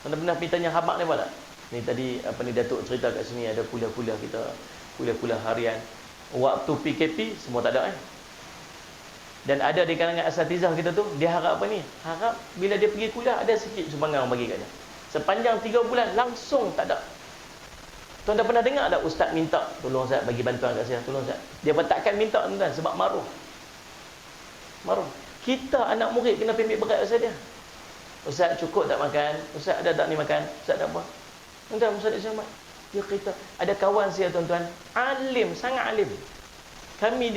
Tuan-tuan pernah pergi tanya habaq ni apa tak? Ni tadi apa ni Datuk cerita kat sini ada kuliah-kuliah kita, kuliah-kuliah harian. Waktu PKP semua tak ada kan? Dan ada di kalangan asatizah kita tu, dia harap apa ni? Harap bila dia pergi kuliah ada sikit sumbangan bagi kat dia. Sepanjang 3 bulan langsung tak ada. Tuan dah pernah dengar tak ustaz minta tolong Ustaz bagi bantuan kat saya, tolong Ustaz. Dia pun takkan minta tuan sebab maruh. Kita anak murid kena pemik berat Ustaz dia. Ustaz cukup tak makan? Ustaz ada tak ni makan? Ustaz tak apa? Tuan-tuan, Ustaz Ismail, dia kata, ada kawan saya tuan-tuan, alim, sangat alim. Kami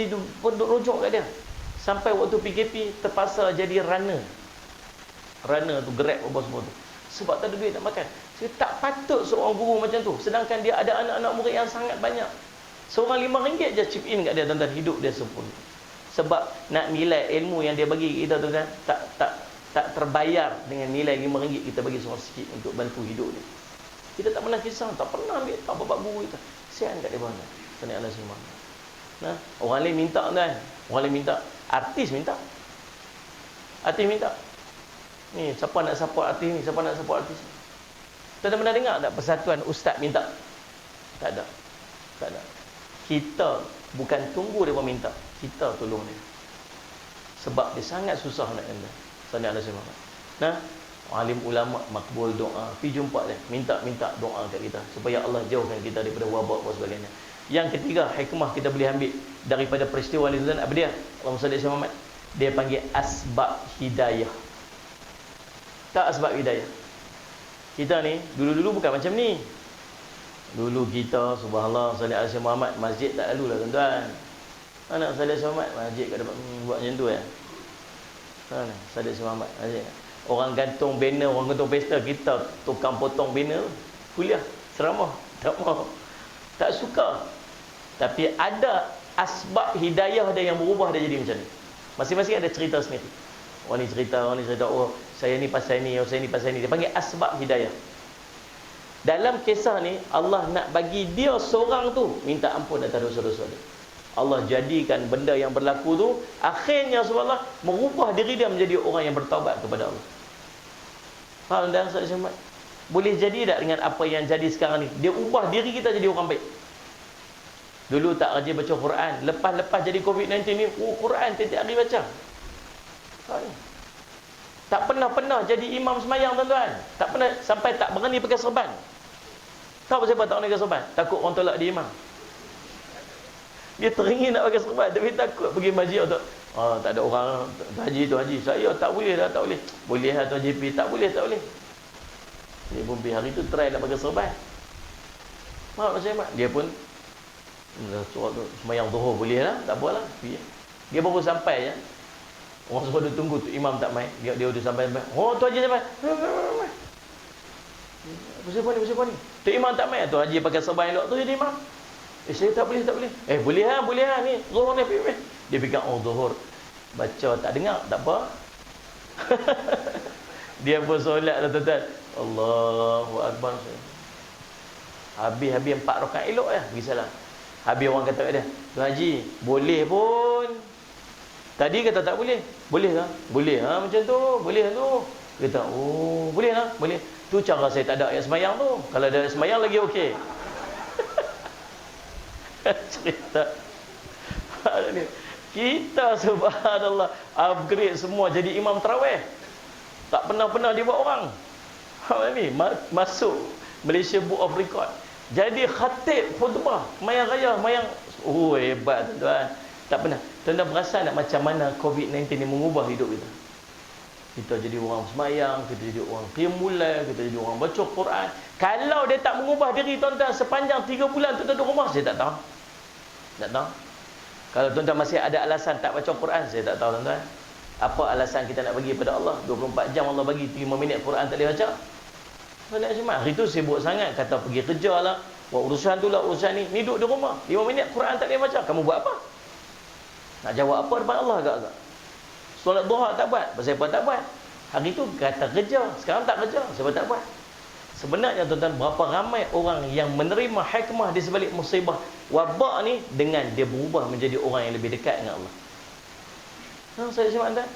rujuk kat dia. Sampai waktu PKP terpaksa jadi runner. Runner tu, Grab apa semua tu. Sebab tak ada duit nak makan. Saya tak patut seorang guru macam tu. Sedangkan dia ada anak-anak murid yang sangat banyak. Seorang RM5 je chip in kat dia tuan-tuan, hidup dia sempurna. Sebab nak nilai ilmu yang dia bagi kita tuan-tuan, tak terbayar dengan nilai RM5 kita bagi seorang sikit untuk bantu hidup dia. Kita tak pernah kisah, tak pernah ambil tak bapak guru kita. Kesian kat dia mana. Tanya Allah semua. Nah, orang lain minta kan. Orang lain minta, artis minta. Artis minta. Ni siapa nak support artis ni, siapa nak support artis. Tuan pernah dengar tak persatuan ustaz minta? Tak ada. Tak ada. Kita bukan tunggu dia minta, kita tolong dia. Sebab dia sangat susah nak kena. Tanya Allah semua. Nah, alim ulama makbul doa, pergi jumpa dia, minta doa kat kita supaya Allah jauhkan kita daripada wabak dan sebagainya. Yang ketiga, hikmah kita boleh ambil daripada peristiwa ni tuan, apa dia? Allahumma salli alaihi Muhammad. Dia panggil asbab hidayah. Tak asbab hidayah. Kita ni dulu-dulu bukan macam ni. Dulu kita subhanallah salli alaihi Muhammad, masjid tak lalu lah tuan-tuan. Anak salli alaihi Muhammad, masjid kat depan buat macam tu ya. Salli alaihi Muhammad, masjid. Orang gantung banner, orang gantung pesta, kita tukang potong banner, kuliah, ceramah, tak mau, tak suka. Tapi ada asbab hidayah dia yang berubah dia jadi macam ni. Masing-masing ada cerita sendiri. Orang ni cerita, oh saya ni pasal ni, oh saya ni pasal ni. Dia panggil asbab hidayah. Dalam kisah ni, Allah nak bagi dia seorang tu minta ampun atas dosa-dosa dia. Allah jadikan benda yang berlaku tu akhirnya subhanallah merubah diri dia menjadi orang yang bertaubat kepada Allah. Faham dah Ustaz Syamad? Boleh jadi tak dengan apa yang jadi sekarang ni? Dia ubah diri kita jadi orang baik. Dulu tak rajin baca Quran, lepas jadi COVID-19 ni, Quran tiap hari baca. Tak pernah jadi imam semayang tuan-tuan. Tak pernah, sampai tak berani pakai serban. Tahu siapa tak berani pakai serban? Takut orang tolak dia imam. Dia teringin nak pakai serban tapi takut pergi masjid tu. Tak ada orang tu haji. Saya tak boleh dah, tak boleh. Boleh lah Tuan JP, tak boleh. Dia pun pergi hari tu try nak pakai serban. Mak saya mak, dia pun surat tu sembahyang zuhur boleh lah, tak apalah. Dia baru sampai ya. Orang suruh dia tunggu tu imam tak mai. Dia udah sampai. Oh tu haji sampai. Siapa ni? Tu imam tak mai. Tu haji pakai serban elok tu jadi imam. Saya tak boleh. Boleh lah ni. Zuhur ni pergi. Dia pegang zuhur. Baca tak dengar, tak apa. Dia pun solat lah tuan-tuan. Allahu Akbar. Habis 4 rakaat elok ya, pergi salam. Habis orang kata kat dia, "Tuan Haji, boleh pun. Tadi kata tak boleh. Boleh lah. Boleh ha macam tu. Boleh tu." Kata, "Oh, boleh lah. Boleh." Tu cara saya tak ada ayat sembahyang tu. Kalau ada ayat sembahyang lagi okey. Cerita. Kita subhanallah upgrade semua jadi imam tarawih. Tak pernah dia buat orang. Ni masuk Malaysia Book of Record. Jadi khatib khutbah, mayang raya, hebat tuan-tuan. Tak pernah. Tuan-tuan perasan tak macam mana COVID-19 ni mengubah hidup kita? Kita jadi orang semayang, kita jadi orang qiyamul lail, kita jadi orang baca Quran. Kalau dia tak mengubah diri tuan-tuan sepanjang 3 bulan tuan-tuan duduk rumah, saya tak tahu. Tak tahu. Kalau tuan-tuan masih ada alasan tak baca Quran, saya tak tahu tuan-tuan. Apa alasan kita nak bagi pada Allah? 24 jam Allah bagi 5 minit Quran tak boleh baca. Solat Jumaat hari tu sibuk sangat, kata pergi kerja lah, buat urusan tu lah, urusan ni. Ni duduk di rumah 5 minit Quran tak boleh baca. Kamu buat apa? Nak jawab apa depan Allah agak-agak? Solat duha tak buat. Pasal apa tak buat? Hari tu kata kerja, sekarang tak kerja, sebab tak buat. Sebenarnya tuan-tuan, berapa ramai orang yang menerima hikmah di sebalik musibah wabak ni dengan dia berubah menjadi orang yang lebih dekat dengan Allah. Saya simak tuan.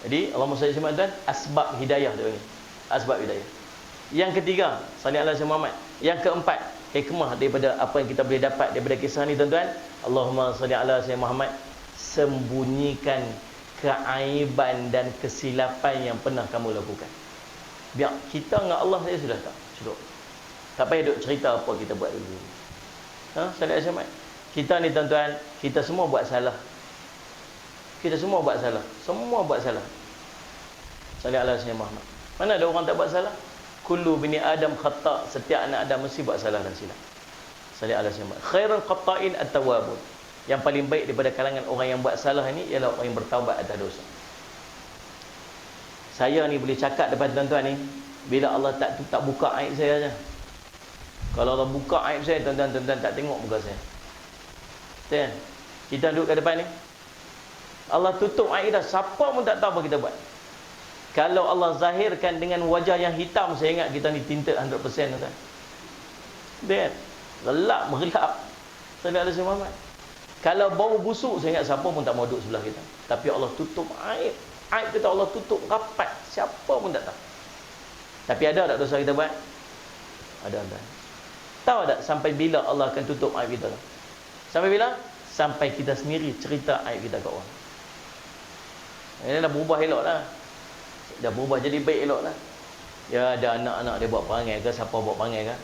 Jadi Allahumma salli alaihi wasallam, asbab hidayah dia ni. Asbab hidayah. Yang ketiga, salli ala Muhammad. Yang keempat, hikmah daripada apa yang kita boleh dapat daripada kisah ni tuan-tuan. Allahumma salli ala Muhammad, sembunyikan keaiban dan kesilapan yang pernah kamu lakukan. Biar kita dengan Allah saya sudah tak cukup. Tak payah duk cerita apa kita buat dulu. Salli ala Muhammad. Kita ni tuan-tuan, kita semua buat salah. Kita semua buat salah. Semua buat salah. Salli ala Muhammad. Mana ada orang tak buat salah? Kullu bini Adam khata'. Setiap anak Adam mesti buat salah dan silap. Salli ala Muhammad. Khairul khata'in at-tawwabun. Yang paling baik daripada kalangan orang yang buat salah ni ialah orang yang bertaubat atas dosa. Saya ni boleh cakap depan tuan-tuan ni bila Allah tak buka aib saya aja. Kalau Allah buka aib saya, tuan-tuan tak tengok muka saya. Kan? Kita duduk kat depan ni, Allah tutup aib dah, siapa pun tak tahu apa kita buat. Kalau Allah zahirkan dengan wajah yang hitam, saya ingat kita ni tinted 100% tuan-tuan. Kan? Gelap merelap. Sallallahu alaihi wasallam. Kalau bau busuk, saya ingat siapa pun tak mau duduk sebelah kita. Tapi Allah tutup aib. Aib kita Allah tutup rapat. Siapa pun tak tahu. Tapi ada tak dosa kita buat? Ada. Tahu tak sampai bila Allah akan tutup aib kita? Sampai bila? Sampai kita sendiri cerita aib kita ke orang. Ini dah berubah elok lah. Dah berubah jadi baik elok lah. Ya ada anak-anak dia buat perangai ke, siapa buat perangai ke.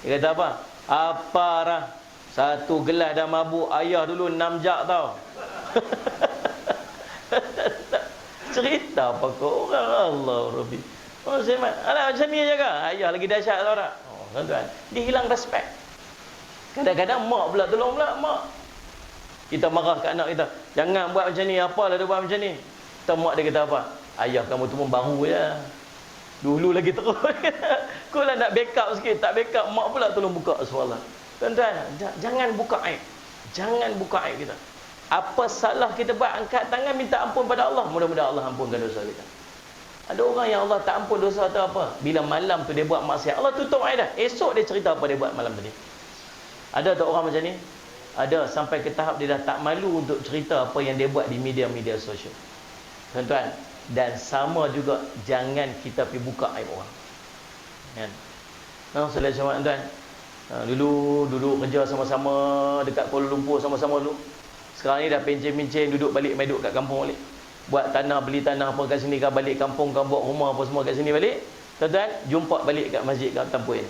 Dia kata apa? Apa lah? Satu gelas dah mabuk, ayah dulu 6 jak tau. Cerita apa kau orang? Allah Rabbi. Oh Semat, alah macam ni je ke? Ayah lagi dahsyat tau tak? Oh tuan-tuan, dia hilang respect. Kadang-kadang mak pula tolong pula mak. Kita marah kat anak kita, jangan buat macam ni, apalah dia buat macam ni. Kita mak dia kata apa? Ayah kamu tu pun baru je. Dulu lagi teruk. Kau lah nak backup sikit, tak backup, mak pula tolong buka suara. Tuan-tuan, jangan buka aib. Jangan buka aib kita. Apa salah kita buat, angkat tangan minta ampun pada Allah. Mudah-mudahan Allah ampunkan dosa kita. Ada orang yang Allah tak ampun dosa atau apa. Bila malam tu dia buat maksiat, Allah tutup aib dah. Esok dia cerita apa dia buat malam tadi. Ada tak orang macam ni? Ada, sampai ke tahap dia dah tak malu untuk cerita apa yang dia buat di media-media sosial. Tuan-tuan, dan sama juga jangan kita pergi buka aib orang. Kan? Assalamualaikum tuan. Dulu duduk kerja sama-sama dekat Kuala Lumpur sama-sama dulu. Sekarang ni dah pencen-pencen duduk balik, main duduk kat kampung balik. Buat tanah, beli tanah apa kat sini kan, balik kampung kan, buat rumah apa semua kat sini balik. Tuan-tuan, jumpa balik kat masjid kat Tampuin.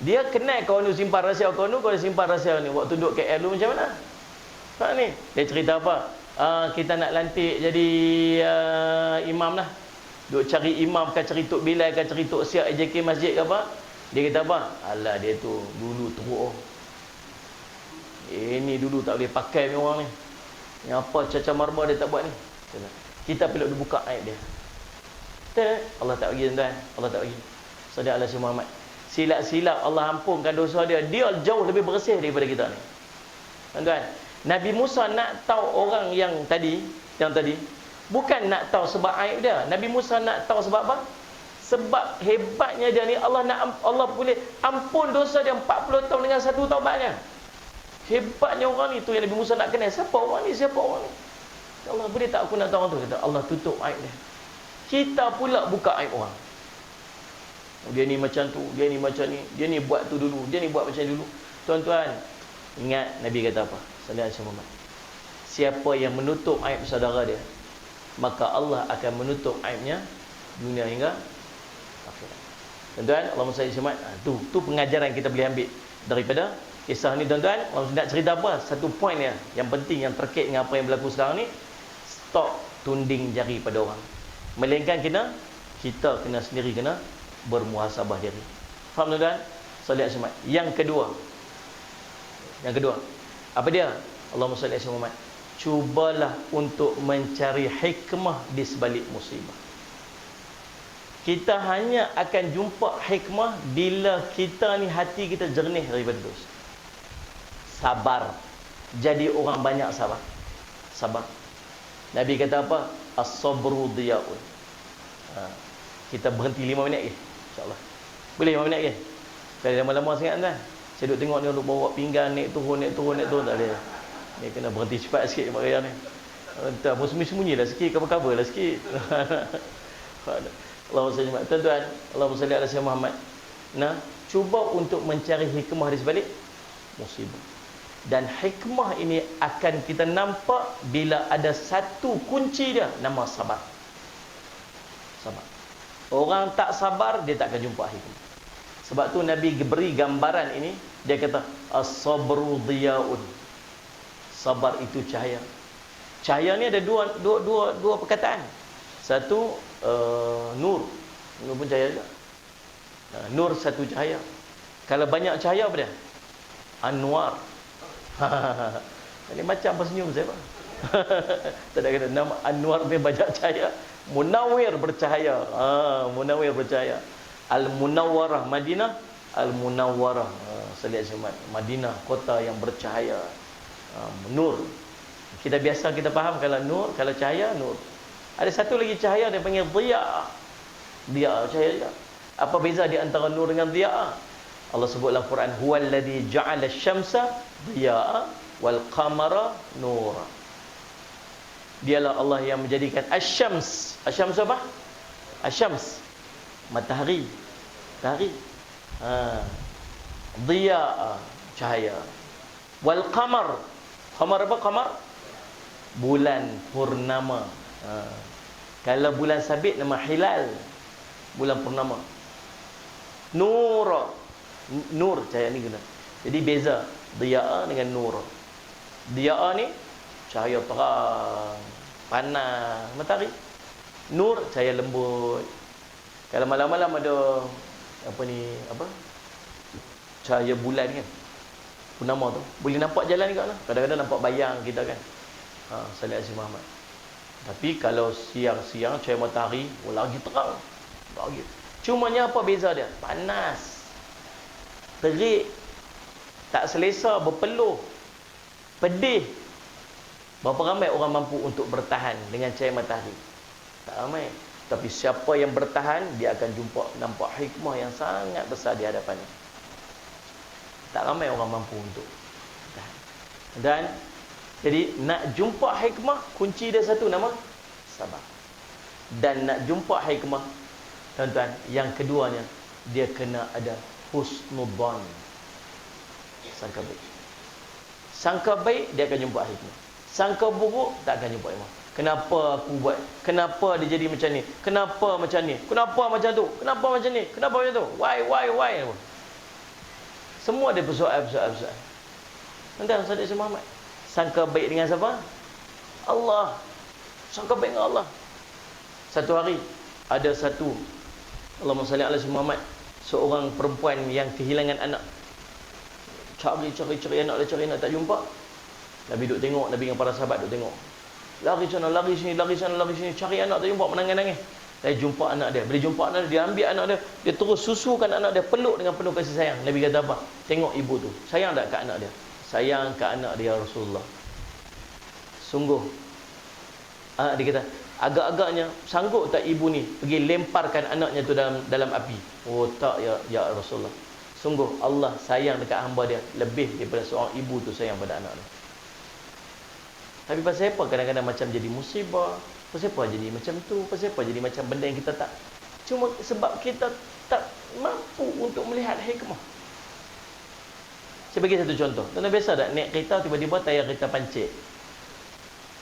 Dia kenal kawan tu, simpan rahsia kawan tu, kau simpan rahsia ni. Waktu duduk KL dulu macam mana? Pak ni, dia cerita apa? Kita nak lantik jadi imam lah Duk cari imam kan, cari Tok Bilal kan, cari Tok Siap AJK masjid ke apa. Dia kata apa? Alah, dia tu dulu teruk. Ini dulu tak boleh pakai ni orang ni. Yang apa caca marba dia tak buat ni. Kita perlu buka aib dia. Betul? Allah tak bagi tuan. Allah tak bagi. Saudara Allah Muhammad. Silap-silap Allah ampunkan dosa dia. Dia jauh lebih bersih daripada kita ni. Tuan-tuan, Nabi Musa nak tahu orang yang tadi, bukan nak tahu sebab aib dia. Nabi Musa nak tahu sebab apa? Sebab hebatnya dia ni, Allah boleh ampun dosa dia 40 tahun dengan satu taubatnya. Hebatnya orang ni tu yang Nabi Musa nak kenal. Siapa orang ni? Siapa orang ni? Ya Allah, boleh tak aku nak tahu orang tu? Kata Allah tutup aib dia. Kita pula buka aib orang. Dia ni macam tu, dia ni macam ni, dia ni buat tu dulu, dia ni buat macam dulu. Tuan-tuan, ingat Nabi kata apa? Sallallahu alaihi wasallam. Siapa yang menutup aib saudara dia, maka Allah akan menutup aibnya dunia hingga akhirat. Tuan-tuan, Allahumma salli alaihi wasallam. Tu pengajaran kita boleh ambil daripada kisah ni, tuan-tuan. Kalau nak cerita apa? Satu poin ya, yang penting, yang terkait dengan apa yang berlaku sekarang ni. Stop tunding jari pada orang. Melainkan kita kena sendiri kena bermuhasabah diri. Faham tuan-tuan? Sallallahu alaihi wasallam. Yang kedua, apa dia? Allahumma salli alaihi wasallam. Cubalah untuk mencari hikmah di sebalik musibah. Kita hanya akan jumpa hikmah bila kita ni hati kita jernih daripada dosa. Sabar. Jadi orang banyak sabar. Sabar. Nabi kata apa? As-sabru diyaun. Kita berhenti 5 minit ke? InsyaAllah. Boleh 5 minit ke? Kalau lama-lama sangat kan? Saya duduk tengok dia duduk bawa pinggan, naik turun, tak boleh. Ni kena berhenti cepat sikit Pak Raya ni. Entah, pun sembunyi lah sikit, cover-cover lah sikit. Allahumma salli alaihi tuan-tuan, Allahumma salli ala sayyidina Muhammad. Nah, cuba untuk mencari hikmah di sebalik musibah. Dan hikmah ini akan kita nampak bila ada satu kunci dia, nama sabar. Sabar. Orang tak sabar, dia tak akan jumpa hikmah. Sebab tu Nabi beri gambaran ini, dia kata as-sabru diyaun. Sabar itu cahaya. Cahaya ni ada dua perkataan. Satu nur. Nur pun cahaya juga. Nur satu cahaya. Kalau banyak cahaya apa dia? Anwar. Ini macam apa senyum saya, Pak? Tak ada kata nama Anwar dia banyak cahaya. Munawwir bercahaya. Munawwir bercahaya. Al-Munawwarah Madinah, Al-Munawwarah Madinah, kota yang bercahaya. Nur. Kita biasa kita faham kalau nur, kalau cahaya nur. Ada satu lagi cahaya dia panggil dhiya. Dhiya cahaya juga. Apa beza di antara nur dengan dhiya? Allah sebut dalam Quran, huwallazi ja'ala asy-syamsa dhiya wal qamara nura. Dialah Allah yang menjadikan asy-syams. Asy-syams apa? Asy-syams, matahari. Matahari. Dhiya, cahaya. Wal qamar. Qamar apa? Qamar? Bulan purnama. Kalau bulan sabit nama hilal. Bulan purnama. Nur. Nur cahaya ni guna. Jadi beza dhiya dengan nur. Dhiya ni cahaya terang, panas, matahari. Nur cahaya lembut. Kalau malam-malam ada cahaya bulan kan, purnama tu boleh nampak jalan juga lah. Kadang-kadang nampak bayang kita kan. Sallallahu alaihi Muhammad. Tapi kalau siang-siang cahaya matahari lagi terang, lagi. Cumanya apa beza dia? Panas, terik, tak selesa, berpeluh, pedih. Berapa ramai orang mampu untuk bertahan dengan cahaya matahari? Tak ramai. Tapi siapa yang bertahan, dia akan nampak hikmah yang sangat besar di hadapannya. Tak ramai orang mampu untuk bertahan. Dan jadi nak jumpa hikmah, kunci dia satu, nama sabar. Dan nak jumpa hikmah, tuan-tuan, yang keduanya, dia kena ada husnudzan. Sangka baik. Sangka baik, dia akan jumpa hikmah. Sangka buruk, tak akan jumpa hikmah. Kenapa aku buat? Kenapa dia jadi macam ni? Kenapa macam ni? Kenapa macam tu? Kenapa macam ni? Kenapa macam tu? Why? Semua dia persoalan. Tuan-tuan, saudara Muhammad, sangka baik dengan siapa? Allah. Sangka baik dengan Allah. Satu hari Ada satu, Allahumma salli ala Muhammad, seorang perempuan yang kehilangan anak. Cari anak dia, cari anak tak jumpa. Nabi duk tengok, Nabi dengan para sahabat duk tengok. Lari sana, lari sini, cari anak tak jumpa, menangis-nangis. Dia jumpa anak dia. Bila jumpa anak dia, dia ambil anak dia, dia terus susukan anak dia, peluk dengan penuh kasih sayang. Nabi kata apa? Tengok ibu tu, sayang tak kat anak dia? Sayang kat anak dia, Rasulullah. Sungguh. Dia kata, agak-agaknya sanggup tak ibu ni pergi lemparkan anaknya tu dalam api? Oh tak ya Rasulullah. Sungguh Allah sayang dekat hamba dia lebih daripada seorang ibu tu sayang pada anak dia. Tapi pasal apa kadang-kadang macam jadi musibah? Pasal apa jadi macam tu? Pasal apa jadi macam benda yang kita tak, cuma sebab kita tak mampu untuk melihat hikmah. Saya bagi satu contoh. Tuan-tuan biasa tak naik kereta, tiba-tiba tayar kereta pancit.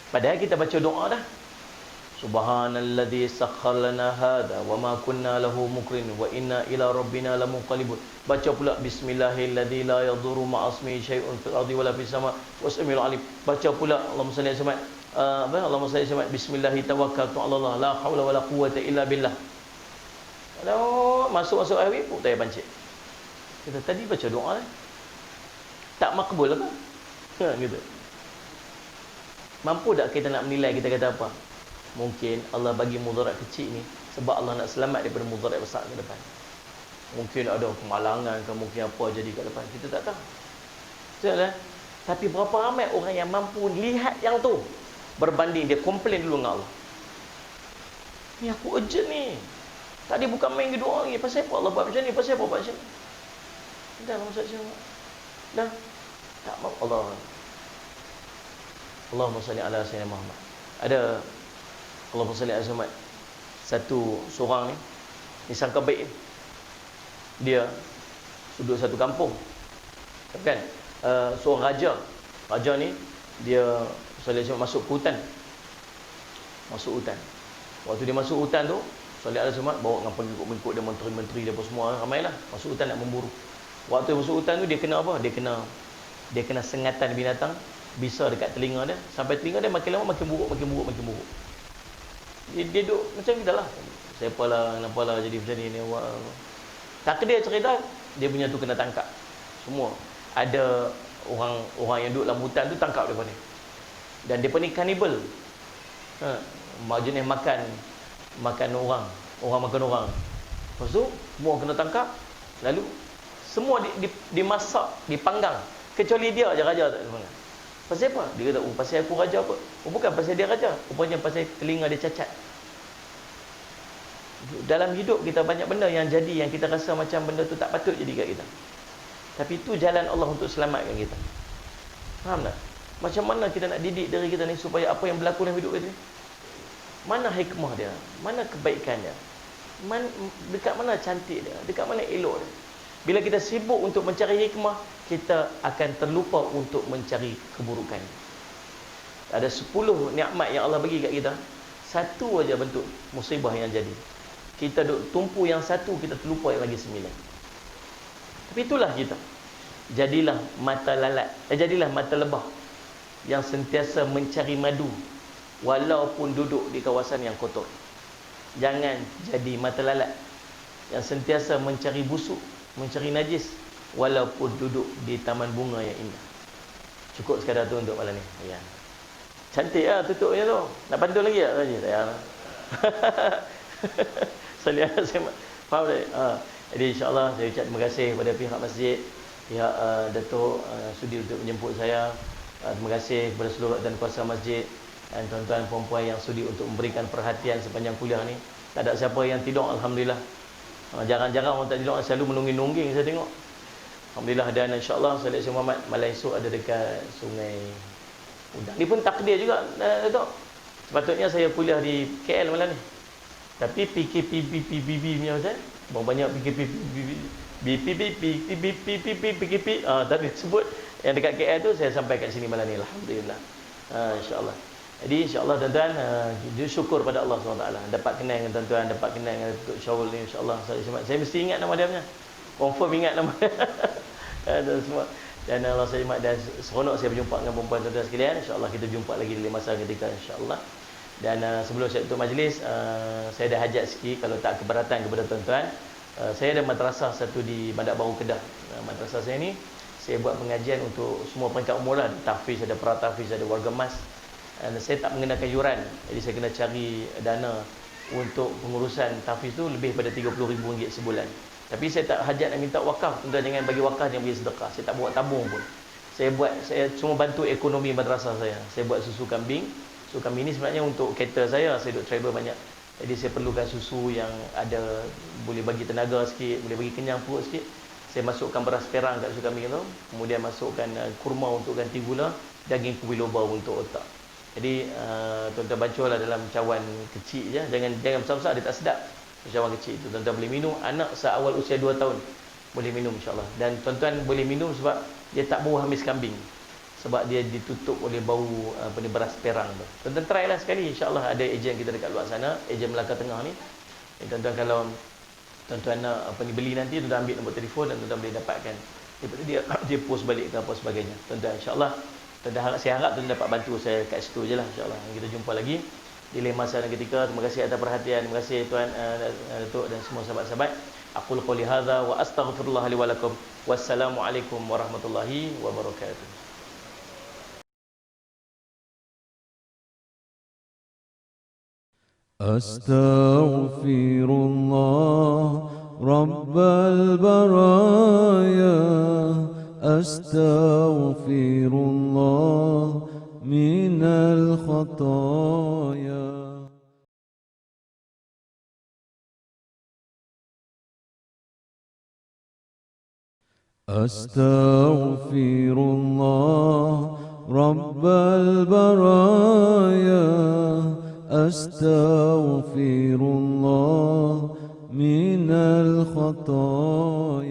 Padahal kita baca doa dah. Subhanalladzi sakhkhara lana hadza wa ma kunna lahu muqrinin wa inna ila rabbina lamunqalibun. Baca pula bismillahilladzi la yadhurru ma'asmihi syai'un fil ardi wala fis sama' wasmiul alim. Baca pula Allahumma salli alaihi wasallam. Allahumma salli alaihi wasallam. Bismillahi tawakkaltu 'ala Allah la haula wala quwwata illa billah. Kalau masuk air pun tayar pancit. Kita tadi baca doa tak makbul apa? Gitu. Mampu tak kita nak menilai, kita kata apa? Mungkin Allah bagi mudarat kecil ni sebab Allah nak selamat daripada mudarat besar ke depan. Mungkin ada kemalangan ke, mungkin apa jadi kat depan, kita tak tahu. Betul. Tapi berapa ramai orang yang mampu lihat yang tu, berbanding dia komplain dulu dengan Allah. Ni aku urgent ni. Tadi bukan main doa lagi, pasal apa Allah buat macam ni, pasal apa buat macam ni? Dah maksud macam dah tak mau Allah. Allahumma salli ala sayyidina Muhammad. Ada Allahumma salli ala Muhammad. Satu seorang ni sangka baik. Dia duduk satu kampung. Kan? Seorang raja. Raja ni dia salli ala masuk ke hutan. Masuk hutan. Waktu dia masuk hutan tu, salli ala Muhammad bawa dengan pengikut dia, menteri-menteri dia apa semua ramailah. Masuk hutan nak memburu. Waktu dia masuk hutan tu dia kena apa? Dia kena sengatan binatang bisa dekat telinga dia, sampai telinga dia makin lama makin buruk. Dia duduk macam kita lah. Siapalah, kenapalah jadi macam ni awak. Takdir cerita dia punya tu kena tangkap. Semua ada orang yang duduk dalam hutan tu tangkap depa ni. Dan depa ni kanibal. Jenis makan orang makan orang. Lepas tu semua kena tangkap, lalu semua dimasak, dipanggang, kecuali dia je raja tak dipanggang. Pasal apa? Dia kata, pasal aku raja apa? Bukan pasal dia raja. Rupanya pasal telinga dia cacat. Dalam hidup kita banyak benda yang jadi, yang kita rasa macam benda tu tak patut jadi kat kita. Tapi itu jalan Allah untuk selamatkan kita. Faham tak? Macam mana kita nak didik diri kita ni supaya apa yang berlaku dalam hidup kita ni, mana hikmah dia? Mana kebaikan dia? Dekat mana cantik dia? Dekat mana elok dia? Bila kita sibuk untuk mencari hikmah, kita akan terlupa untuk mencari keburukan. Ada 10 nikmat yang Allah bagi kat kita, satu aja bentuk musibah yang jadi. Kita duk tumpu yang satu, kita terlupa yang lagi 9. Tapi itulah kita. Jadilah mata lalat, jadilah mata lebah yang sentiasa mencari madu walaupun duduk di kawasan yang kotor. Jangan jadi mata lalat yang sentiasa mencari busuk, mencari najis walaupun duduk di taman bunga yang indah. Cukup sekadar tu untuk malam ni. Ya. Cantik lah tutupnya tu. Nak pantun lagi tak? Tak payah. Salih ala Muhammad. Faham tak? Jadi insyaAllah saya ucap terima kasih kepada pihak masjid, pihak Datuk sudi untuk menjemput saya. Terima kasih kepada seluruh dan kuasa masjid dan tuan-tuan perempuan yang sudi untuk memberikan perhatian sepanjang kuliah ni. Tak ada siapa yang tidur, alhamdulillah. Jarang-jarang orang tak tidur, selalu menungging-nungging saya tengok. Alhamdulillah. Dan insyaAllah Salih Muhammad malam esok ada dekat Sungai Udang. Ni pun takdir juga, Datuk. Sepatutnya saya kuliah di KL malam ni. Tapi PKPPPPP punya macam banyak PKP tadi sebut yang dekat KL tu saya sampai kat sini malam ni, alhamdulillah. InsyaAllah. Jadi insyaAllah tuan-tuan, syukur pada Allah SWT dapat kenal dengan tuan-tuan, dapat kenal dengan Datuk Syawul ni, insyaAllah. Saya mesti ingat nama dia punya, confirm ingat nama dia. Dan semua. Dan Allah SWT, dan seronok saya berjumpa dengan perempuan tuan-tuan sekalian. InsyaAllah kita jumpa lagi di masa ketika, insyaAllah. Dan sebelum saya tutup majlis, saya ada hajat sikit kalau tak keberatan kepada tuan-tuan. Saya ada madrasah satu di Bandar Baru Kedah. Madrasah saya ni saya buat pengajian untuk semua peringkat umur lah. Tahfiz, ada pratahfiz, ada warga mas. Dan saya tak mengenakan yuran. Jadi saya kena cari dana untuk pengurusan tahfiz tu lebih pada RM30,000 sebulan. Tapi saya tak hajat nak minta wakaf. Tuan-tuan jangan bagi wakaf, jangan bagi sedekah. Saya tak buat tabung pun. Saya cuma bantu ekonomi madrasah saya. Saya buat susu kambing. Susu kambing ni sebenarnya untuk cater saya duk travel banyak. Jadi saya perlukan susu yang ada, boleh bagi tenaga sikit, boleh bagi kenyang perut sikit. Saya masukkan beras perang kat susu kambing tu. Kemudian masukkan kurma untuk ganti gula, daging kubi loba untuk otak. Jadi tuan-tuan bacalah dalam cawan kecil je. Jangan besar-besar, dia tak sedap. Cawan kecil tu tuan-tuan boleh minum. Anak seawal usia 2 tahun boleh minum insya-Allah. Dan tuan-tuan boleh minum sebab dia tak bau hamis kambing. Sebab dia ditutup oleh bau beras perang tu. Tuan-tuan try lah sekali, insya-Allah. Ada ejen kita dekat luar sana, ejen Melaka Tengah ni. Tuan-tuan kalau tuan-tuan nak beli nanti, tuan-tuan ambil nombor telefon dan tuan-tuan boleh dapatkan. Daripada dia post balik ke apa sebagainya. Tuan-tuan insya-Allah, saya harap tuan dapat bantu saya kat situ je lah, insya-Allah. Kita jumpa lagi di lain masa dan ketika. Terima kasih atas perhatian. Terima kasih tuan Datuk dan semua sahabat-sahabat. Aqul qouli hadza wa astaghfirullah li wa lakum. Wassalamualaikum warahmatullahi wabarakatuh. أستغفر الله رب البرايا أستغفر الله من الخطايا أستغفر الله رب البرايا أستغفر الله من الخطايا